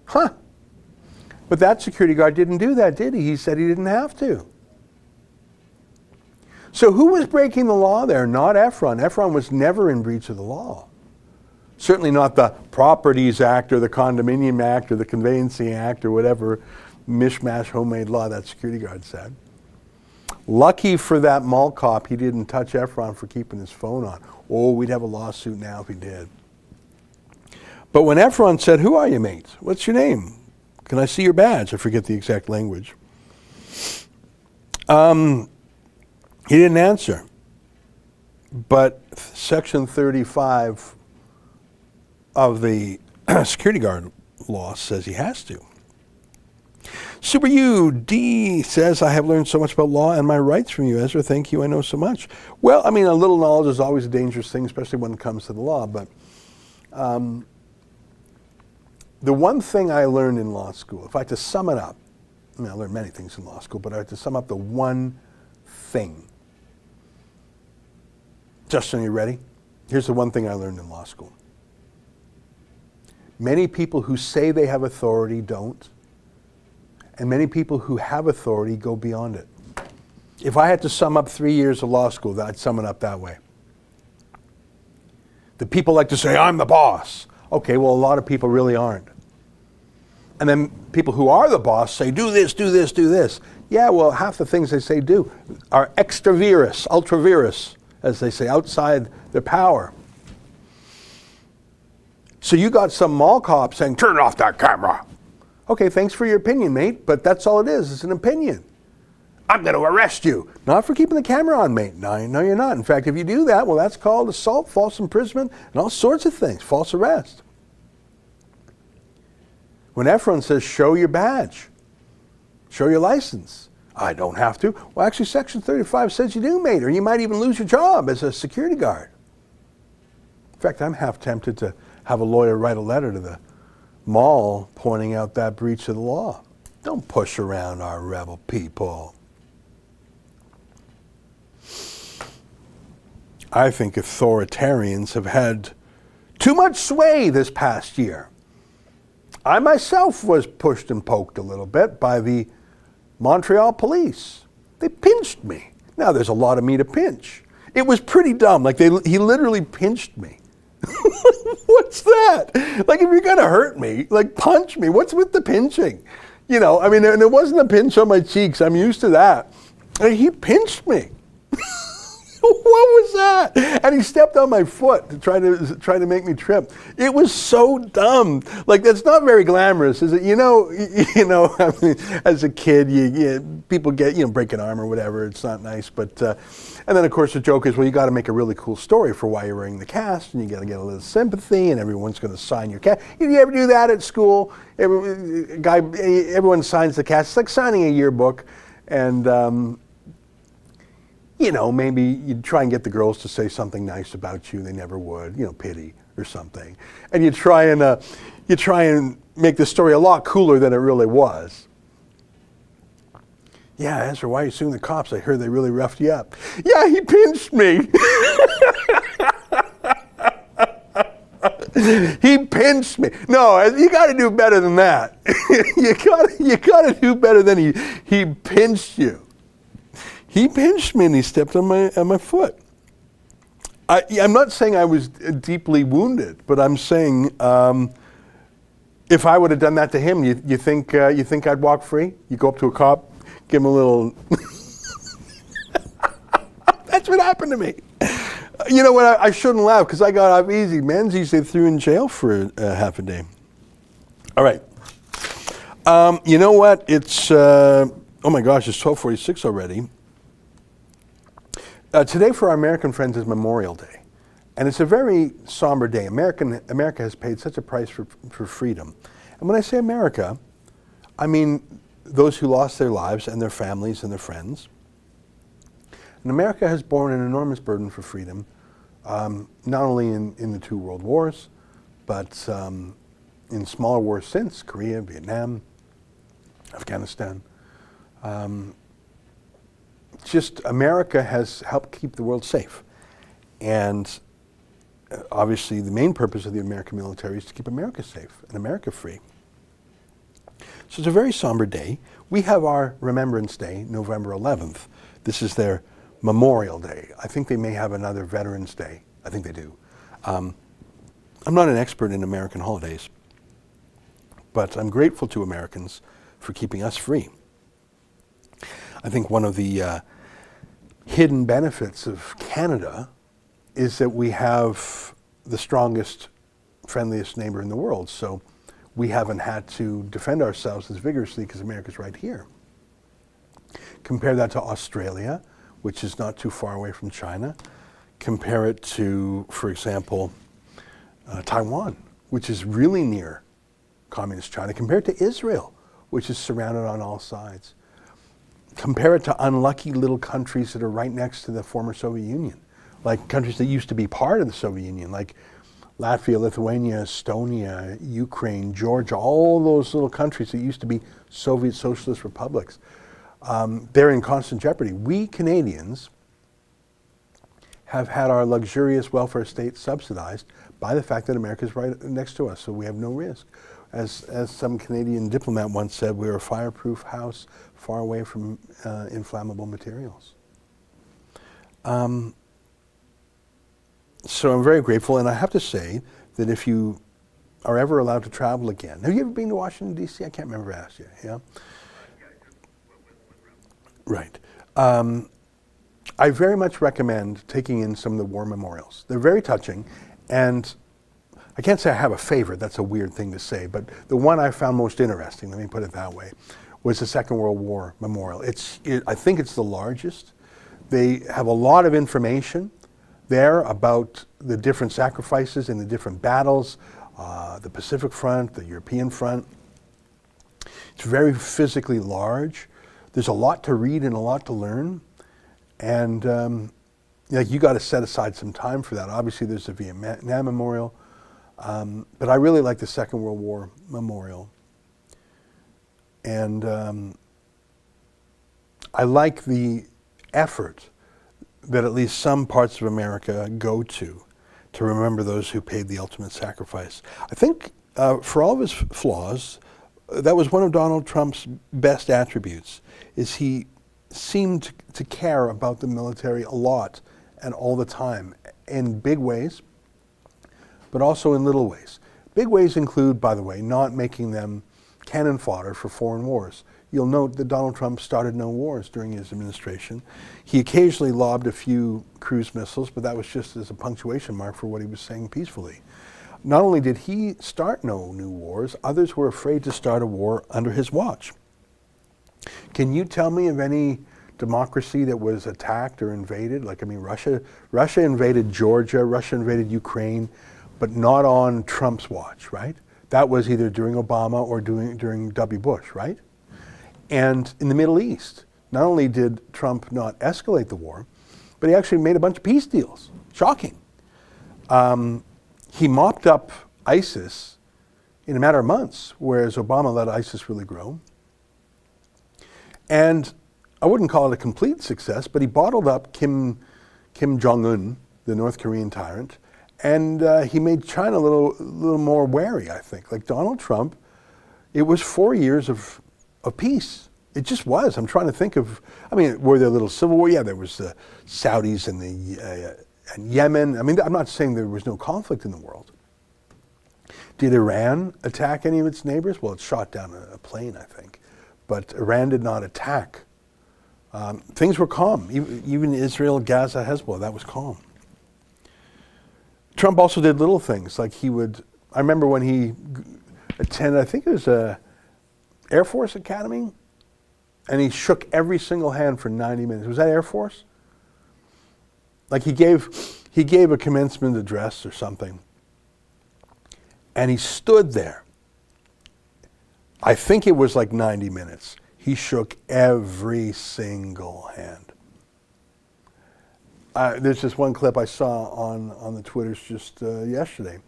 Huh. But that security guard didn't do that, did he? He said he didn't have to. So who was breaking the law there? Not Efron. Efron was never in breach of the law. Certainly not the Properties Act or the Condominium Act or the Conveyancing Act or whatever mishmash homemade law that security guard said. Lucky for that mall cop, he didn't touch Efron for keeping his phone on. Oh, we'd have a lawsuit now if he did. But when Efron said, "Who are you, mate? What's your name? Can I see your badge?" I forget the exact language. He didn't answer. But Section 35 of the security guard law says he has to. Super U D says, "I have learned so much about law and my rights from you, Ezra. Thank you. I know so much." Well, I mean, a little knowledge is always a dangerous thing, especially when it comes to the law. But the one thing I learned in law school, if I had to sum it up, I mean, I learned many things in law school, but I had to sum up the one thing. Justin, are you ready? Here's the one thing I learned in law school. Many people who say they have authority don't, and many people who have authority go beyond it. If I had to sum up 3 years of law school, I'd sum it up that way. The people like to say, "I'm the boss." Okay, well, a lot of people really aren't. And then people who are the boss say, "Do this, do this, do this." Yeah, well, half the things they say do are extra virus, ultra virus, as they say, outside their power. So you got some mall cop saying, "Turn off that camera." Okay, thanks for your opinion, mate, but that's all it is. It's an opinion. "I'm going to arrest you." Not for keeping the camera on, mate. No, you're not. In fact, if you do that, well, that's called assault, false imprisonment, and all sorts of things, false arrest. When Efron says, "Show your badge, show your license," I don't have to. Well, actually, Section 35 says you do, mate, or you might even lose your job as a security guard. In fact, I'm half tempted to have a lawyer write a letter to the mall pointing out that breach of the law. Don't push around our rebel people. I think authoritarians have had too much sway this past year. I myself was pushed and poked a little bit by the Montreal police. They pinched me. Now, there's a lot of me to pinch. It was pretty dumb. Like, he literally pinched me. What's that? Like, if you're going to hurt me, like, punch me. What's with the pinching? You know, I mean, and it wasn't a pinch on my cheeks. I'm used to that. And he pinched me. What was that? And he stepped on my foot to try to make me trip. It was so dumb. Like, that's not very glamorous, is it? You know. I mean, as a kid, people get break an arm or whatever. It's not nice. But and then of course the joke is, well, you got to make a really cool story for why you're wearing the cast, and you got to get a little sympathy, and everyone's going to sign your cast. You ever do that at school? Everyone signs the cast. It's like signing a yearbook, and. Maybe you'd try and get the girls to say something nice about you. They never would, pity or something. And you try and make the story a lot cooler than it really was. Yeah, Ezra, why are you suing the cops? I heard they really roughed you up. Yeah, he pinched me. He pinched me. No, you got to do better than that. you got to do better than he pinched you. He pinched me and he stepped on my foot. I'm not saying I was deeply wounded, but I'm saying if I would have done that to him, you think I'd walk free? You go up to a cop, give him a little. That's what happened to me. You know what? I shouldn't laugh because I got off easy. Menzies they threw in jail for half a day. All right. You know what? It's oh my gosh, it's 12:46 already. Today for our American friends is Memorial Day, and it's a very somber day. America has paid such a price for freedom. And when I say America, I mean those who lost their lives and their families and their friends. And America has borne an enormous burden for freedom, not only in the two world wars, but in smaller wars since, Korea, Vietnam, Afghanistan. Just America has helped keep the world safe. And obviously the main purpose of the American military is to keep America safe and America free. So it's a very somber day. We have our Remembrance Day, November 11th. This is their Memorial Day. I think they may have another Veterans Day. I think they do. I'm not an expert in American holidays, but I'm grateful to Americans for keeping us free. I think one of the hidden benefits of Canada is that we have the strongest, friendliest neighbor in the world. So we haven't had to defend ourselves as vigorously because America's right here. Compare that to Australia, which is not too far away from China. Compare it to, for example, Taiwan, which is really near communist China. Compare it to Israel, which is surrounded on all sides. Compare it to unlucky little countries that are right next to the former Soviet Union, like countries that used to be part of the Soviet Union, like Latvia, Lithuania, Estonia, Ukraine, Georgia, all those little countries that used to be Soviet socialist republics. They're in constant jeopardy. We Canadians have had our luxurious welfare state subsidized by the fact that America's right next to us, so we have no risk. As some Canadian diplomat once said, we're a fireproof house far away from inflammable materials. So I'm very grateful, and I have to say that if you are ever allowed to travel again, have you ever been to Washington, D.C.? I can't remember if I asked you, yeah? Right. I very much recommend taking in some of the war memorials. They're very touching, and I can't say I have a favorite, that's a weird thing to say, but the one I found most interesting, let me put it that way, was the Second World War Memorial. I think it's the largest. They have a lot of information there about the different sacrifices in the different battles, the Pacific Front, the European Front. It's very physically large. There's a lot to read and a lot to learn. And you got to set aside some time for that. Obviously there's the Vietnam Memorial, but I really like the Second World War Memorial. And I like the effort that at least some parts of America go to remember those who paid the ultimate sacrifice. I think for all of his flaws, that was one of Donald Trump's best attributes, is he seemed to care about the military a lot and all the time, in big ways, but also in little ways. Big ways include, by the way, not making them cannon fodder for foreign wars. You'll note that Donald Trump started no wars during his administration. He occasionally lobbed a few cruise missiles, but that was just as a punctuation mark for what he was saying peacefully. Not only did he start no new wars, others were afraid to start a war under his watch. Can you tell me of any democracy that was attacked or invaded? Like, I mean, Russia invaded Georgia, Russia invaded Ukraine, but not on Trump's watch, right? That was either during Obama or during W. Bush, right? And in the Middle East, not only did Trump not escalate the war, but he actually made a bunch of peace deals. Shocking. He mopped up ISIS in a matter of months, whereas Obama let ISIS really grow. And I wouldn't call it a complete success, but he bottled up Kim Jong-un, the North Korean tyrant, and he made China a little more wary, I think. Like Donald Trump, it was 4 years of peace. It just was. I'm trying to think of, I mean, were there a little civil war? Yeah, there was the Saudis and Yemen. I mean, I'm not saying there was no conflict in the world. Did Iran attack any of its neighbors? Well, it shot down a plane, I think. But Iran did not attack. Things were calm. Even Israel, Gaza, Hezbollah, that was calm. Trump also did little things, like I remember when he attended, I think it was a Air Force Academy, and he shook every single hand for 90 minutes. Was that Air Force? Like he gave a commencement address or something, and he stood there. I think it was like 90 minutes. He shook every single hand. There's just one clip I saw on the Twitters just yesterday.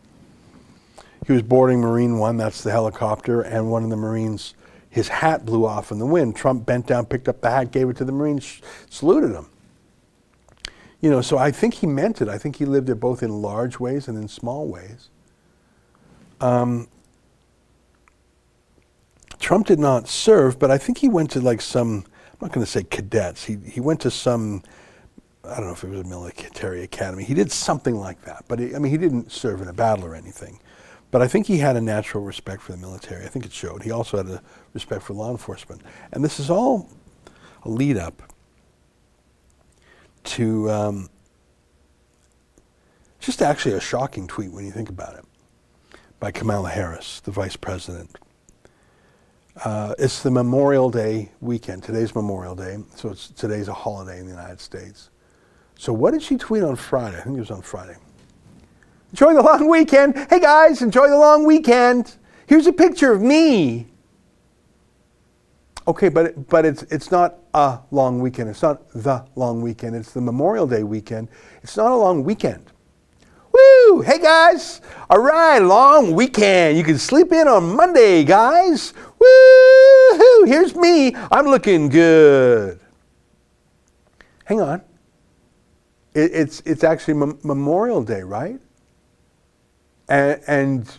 He was boarding Marine One, that's the helicopter, and one of the Marines, his hat blew off in the wind. Trump bent down, picked up the hat, gave it to the Marine, saluted him. You know, so I think he meant it. I think he lived it both in large ways and in small ways. Trump did not serve, but I think he went to like some, I'm not going to say cadets, he went to some, I don't know if it was a military academy. He did something like that, but I mean, he didn't serve in a battle or anything. But I think he had a natural respect for the military. I think it showed. He also had a respect for law enforcement. And this is all a lead up to just actually a shocking tweet when you think about it, by Kamala Harris, the vice president. It's the Memorial Day weekend. Today's Memorial Day, so today's a holiday in the United States. So what did she tweet on Friday? I think it was on Friday. Enjoy the long weekend. Hey guys, enjoy the long weekend. Here's a picture of me. Okay, but it's not a long weekend. It's not the long weekend. It's the Memorial Day weekend. It's not a long weekend. Woo! Hey guys! All right, long weekend. You can sleep in on Monday, guys. Woo-hoo! Here's me. I'm looking good. Hang on. It's actually Memorial Day, right? And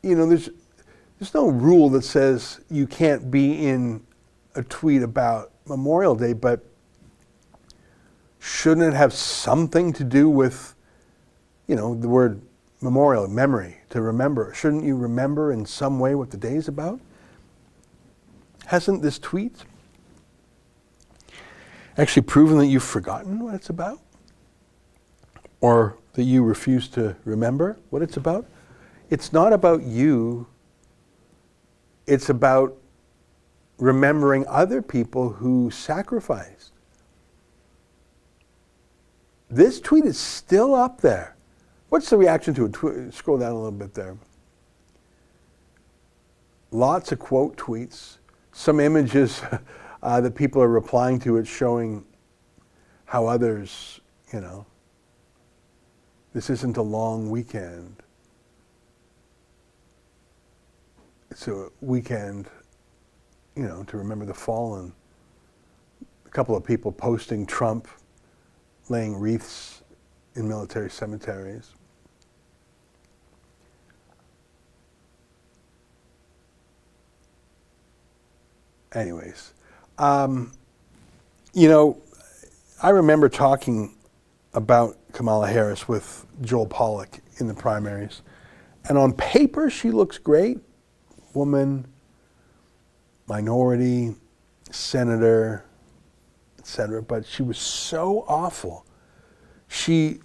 you know, there's no rule that says you can't be in a tweet about Memorial Day, but shouldn't it have something to do with, you know, the word memorial, memory, to remember? Shouldn't you remember in some way what the day is about? Hasn't this tweet actually proven that you've forgotten what it's about? Or that you refuse to remember what it's about? It's not about you. It's about remembering other people who sacrificed. This tweet is still up there. What's the reaction to it? Scroll down a little bit there. Lots of quote tweets, some images that people are replying to it showing how others, you know, this isn't a long weekend. It's a weekend, you know, to remember the fallen. A couple of people posting Trump laying wreaths in military cemeteries. Anyways, you know, I remember talking about Kamala Harris with Joel Pollak in the primaries. And on paper, she looks great. Woman, minority, senator, etc. But she was so awful. She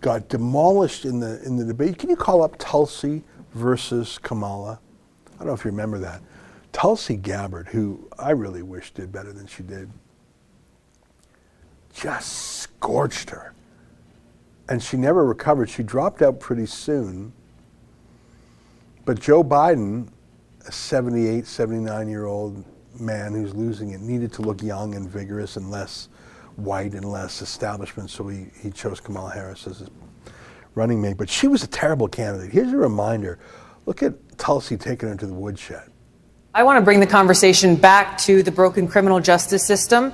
got demolished in the debate. Can you call up Tulsi versus Kamala? I don't know if you remember that. Tulsi Gabbard, who I really wish did better than she did, just scorched her. And she never recovered. She dropped out pretty soon. But Joe Biden, a 78, 79-year-old man who's losing it, needed to look young and vigorous and less white and less establishment, so he chose Kamala Harris as his running mate. But she was a terrible candidate. Here's a reminder. Look at Tulsi taking her to the woodshed. I want to bring the conversation back to the broken criminal justice system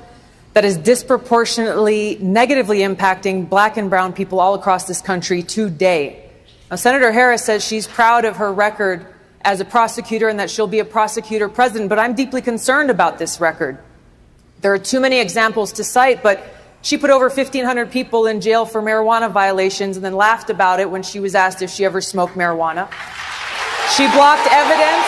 that is disproportionately negatively impacting black and brown people all across this country today. Now, Senator Harris says she's proud of her record as a prosecutor and that she'll be a prosecutor president, but I'm deeply concerned about this record. There are too many examples to cite, but she put over 1,500 people in jail for marijuana violations and then laughed about it when she was asked if she ever smoked marijuana. She blocked evidence.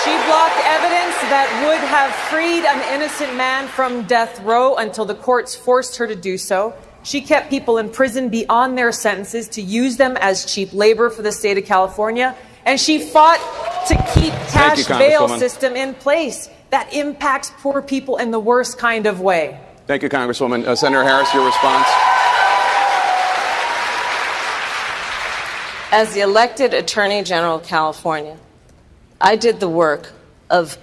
She blocked evidence that would have freed an innocent man from death row until the courts forced her to do so. She kept people in prison beyond their sentences to use them as cheap labor for the state of California. And she fought to keep cash bail system in place that impacts poor people in the worst kind of way. Thank you, Congresswoman. Senator Harris, your response. As the elected Attorney General of California, I did the work of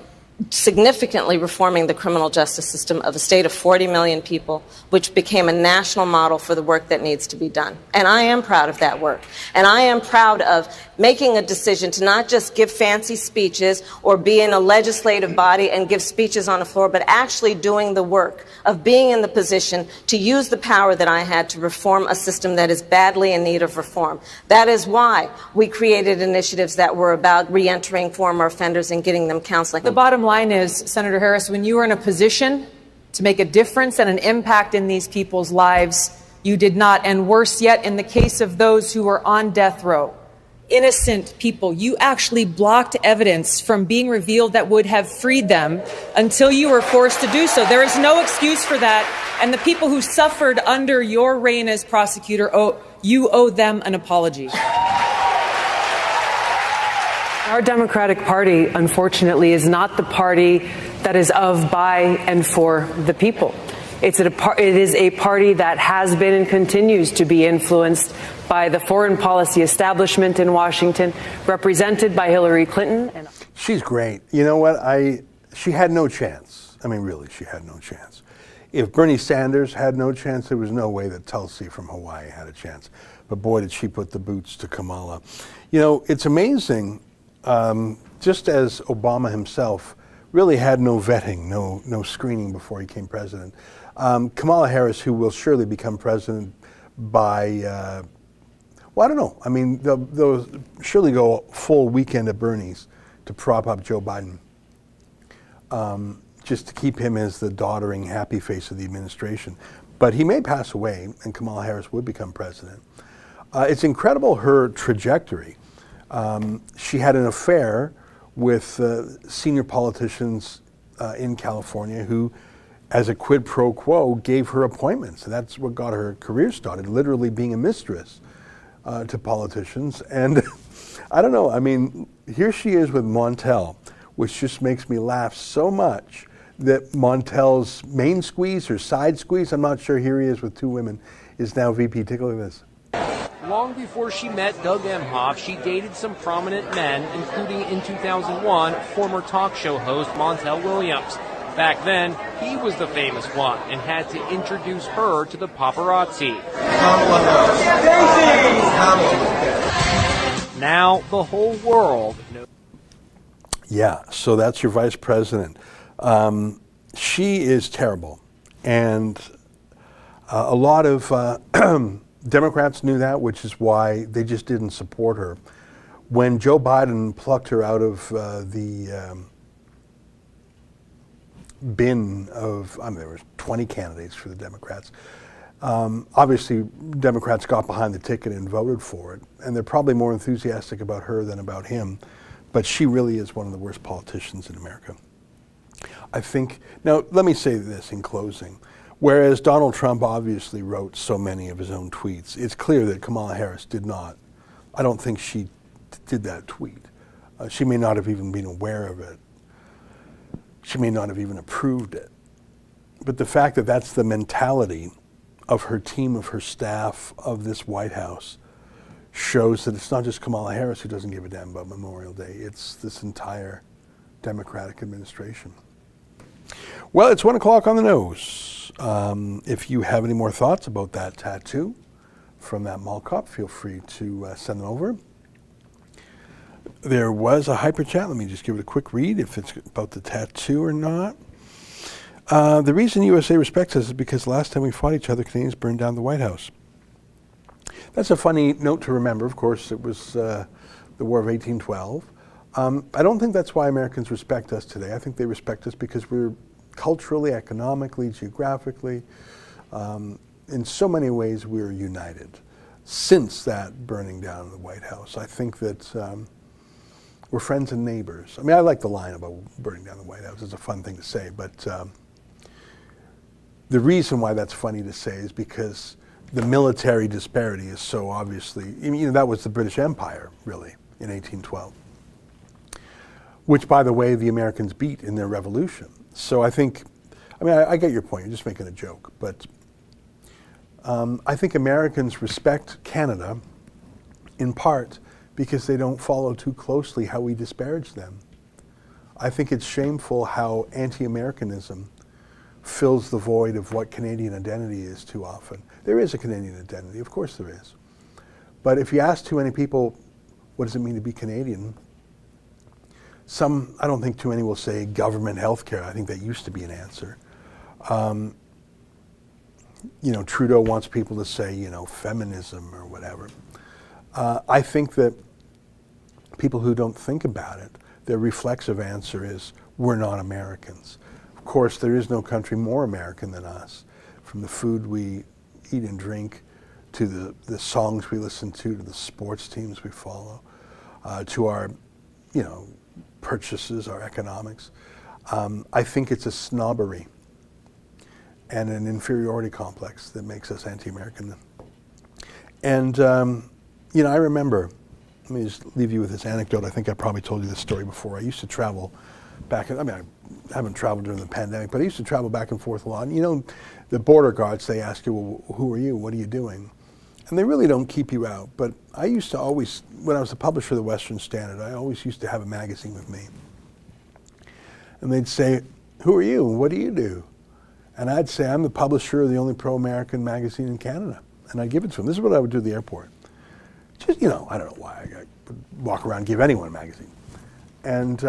significantly reforming the criminal justice system of a state of 40 million people, which became a national model for the work that needs to be done. And I am proud of that work. And I am proud of making a decision to not just give fancy speeches or be in a legislative body and give speeches on the floor, but actually doing the work of being in the position to use the power that I had to reform a system that is badly in need of reform. That is why we created initiatives that were about reentering former offenders and getting them counseling. The bottom line is, Senator Harris, when you are in a position to make a difference and an impact in these people's lives, you did not. And worse yet, in the case of those who were on death row, innocent people, you actually blocked evidence from being revealed that would have freed them until you were forced to do so. There is no excuse for that. And the people who suffered under your reign as prosecutor, you owe them an apology. Our Democratic Party, unfortunately, is not the party that is of, by, and for the people. It is a party that has been and continues to be influenced by the foreign policy establishment in Washington, represented by Hillary Clinton. She's great. You know what? She had no chance. I mean, really, she had no chance. If Bernie Sanders had no chance, there was no way that Tulsi from Hawaii had a chance. But boy, did she put the boots to Kamala. You know, it's amazing. Just as Obama himself really had no vetting, no screening before he became president. Kamala Harris, who will surely become president by, well, I don't know. I mean, they'll surely go full weekend at Bernie's to prop up Joe Biden, just to keep him as the doddering happy face of the administration. But he may pass away, and Kamala Harris would become president. It's incredible, her trajectory. She had an affair with senior politicians in California who, as a quid pro quo, gave her appointments. And that's what got her career started, literally being a mistress to politicians. And I don't know, I mean, here she is with Montel, which just makes me laugh so much that Montel's main squeeze or side squeeze, I'm not sure, here he is with two women, is now VP. Take a look at this. Long before she met Doug Emhoff, she dated some prominent men, including in 2001, former talk show host Montel Williams. Back then, he was the famous one and had to introduce her to the paparazzi. Now the whole world knows. Yeah, so that's your vice president. She is terrible. And a lot of Democrats knew that, which is why they just didn't support her. When Joe Biden plucked her out of the bin of, I mean, there were 20 candidates for the Democrats. Obviously, Democrats got behind the ticket and voted for it, and they're probably more enthusiastic about her than about him. But she really is one of the worst politicians in America. I think, now let me say this in closing. Whereas Donald Trump obviously wrote so many of his own tweets, it's clear that Kamala Harris did not. I don't think she did that tweet. She may not have even been aware of it. She may not have even approved it. But the fact that that's the mentality of her team, of her staff, of this White House, shows that it's not just Kamala Harris who doesn't give a damn about Memorial Day. It's this entire Democratic administration. Well, it's 1 o'clock on the nose. If you have any more thoughts about that tattoo from that mall cop, feel free to send them over. There was a hyper chat. Let me just give it a quick read if it's about the tattoo or not. The reason USA respects us is because last time we fought each other, Canadians burned down the White House. That's a funny note to remember. Of course, it was the War of 1812. I don't think that's why Americans respect us today. I think they respect us because we're culturally, economically, geographically, in so many ways we're united. Since that burning down of the White House, I think that we're friends and neighbors. I mean, I like the line about burning down the White House. It's a fun thing to say, but the reason why that's funny to say is because the military disparity is so obviously, that was the British Empire, really, in 1812. Which, by the way, the Americans beat in their revolution. So I think, I get your point, you're just making a joke, but I think Americans respect Canada in part because they don't follow too closely how we disparage them. I think it's shameful how anti-Americanism fills the void of what Canadian identity is too often. There is a Canadian identity, of course there is. But if you ask too many people, what does it mean to be Canadian? I don't think too many will say government health care. I think that used to be an answer. Trudeau wants people to say, feminism or whatever. I think that people who don't think about it, their reflexive answer is, we're not Americans. Of course, there is no country more American than us. From the food we eat and drink, to the songs we listen to the sports teams we follow, to our, purchases, our economics. I think it's a snobbery and an inferiority complex that makes us anti-American. And, I remember, let me just leave you with this anecdote. I think I probably told you this story before. I used to travel back, I haven't traveled during the pandemic, but I used to travel back and forth a lot. And, the border guards, they ask you, well, who are you? What are you doing? And they really don't keep you out. But I used to always, when I was the publisher of the Western Standard, I always used to have a magazine with me. And they'd say, who are you? What do you do? And I'd say, I'm the publisher of the only pro-American magazine in Canada. And I'd give it to them. This is what I would do at the airport. Just, I don't know why. I would walk around and give anyone a magazine. And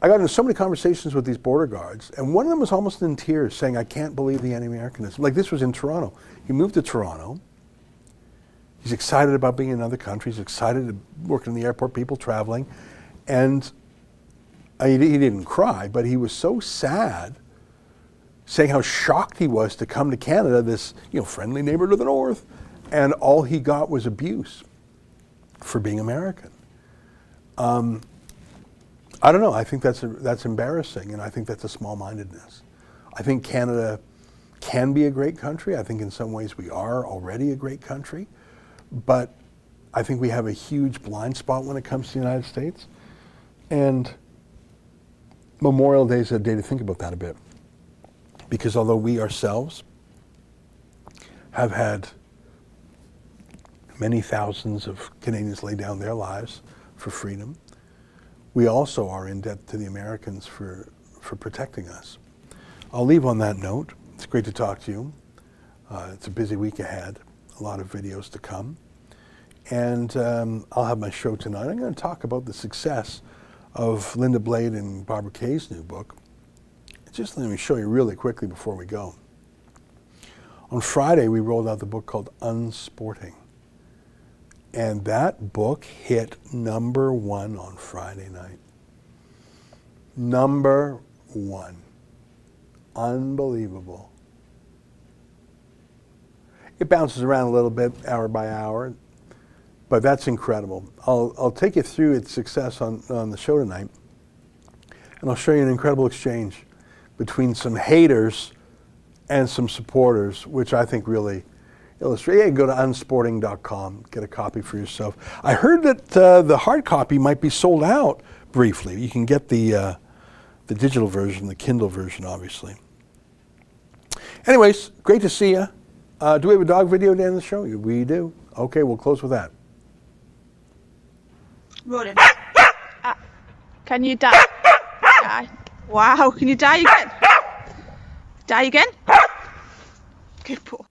I got into so many conversations with these border guards, and one of them was almost in tears, saying, I can't believe the anti-Americanism. Like, this was in Toronto. He moved to Toronto. He's excited about being in another country. He's excited to work in the airport, people traveling. And he didn't cry, but he was so sad, saying how shocked he was to come to Canada, this friendly neighbor to the north, and all he got was abuse for being American. I don't know. I think that's embarrassing, and I think that's a small-mindedness. I think Canada can be a great country. I think in some ways we are already a great country, but I think we have a huge blind spot when it comes to the United States. And Memorial Day is a day to think about that a bit, because although we ourselves have had many thousands of Canadians lay down their lives for freedom, we also are in debt to the Americans for protecting us. I'll leave on that note. It's great to talk to you. It's a busy week ahead, a lot of videos to come. And I'll have my show tonight. I'm going to talk about the success of Linda Blade and Barbara Kay's new book. Just let me show you really quickly before we go. On Friday, we rolled out the book called UNSPORTING. And that book hit #1 on Friday night. #1. Unbelievable. It bounces around a little bit, hour by hour, but that's incredible. I'll take you through its success on the show tonight, and I'll show you an incredible exchange between some haters and some supporters, which I think really illustrate. Yeah, go to unsporting.com, get a copy for yourself. I heard that the hard copy might be sold out briefly. You can get the digital version, the Kindle version, obviously. Anyways, great to see you. Do we have a dog video to end the show? We do. Okay, we'll close with that. Rolling. Can you die? Die. Wow, can you die again? Die again? Good boy.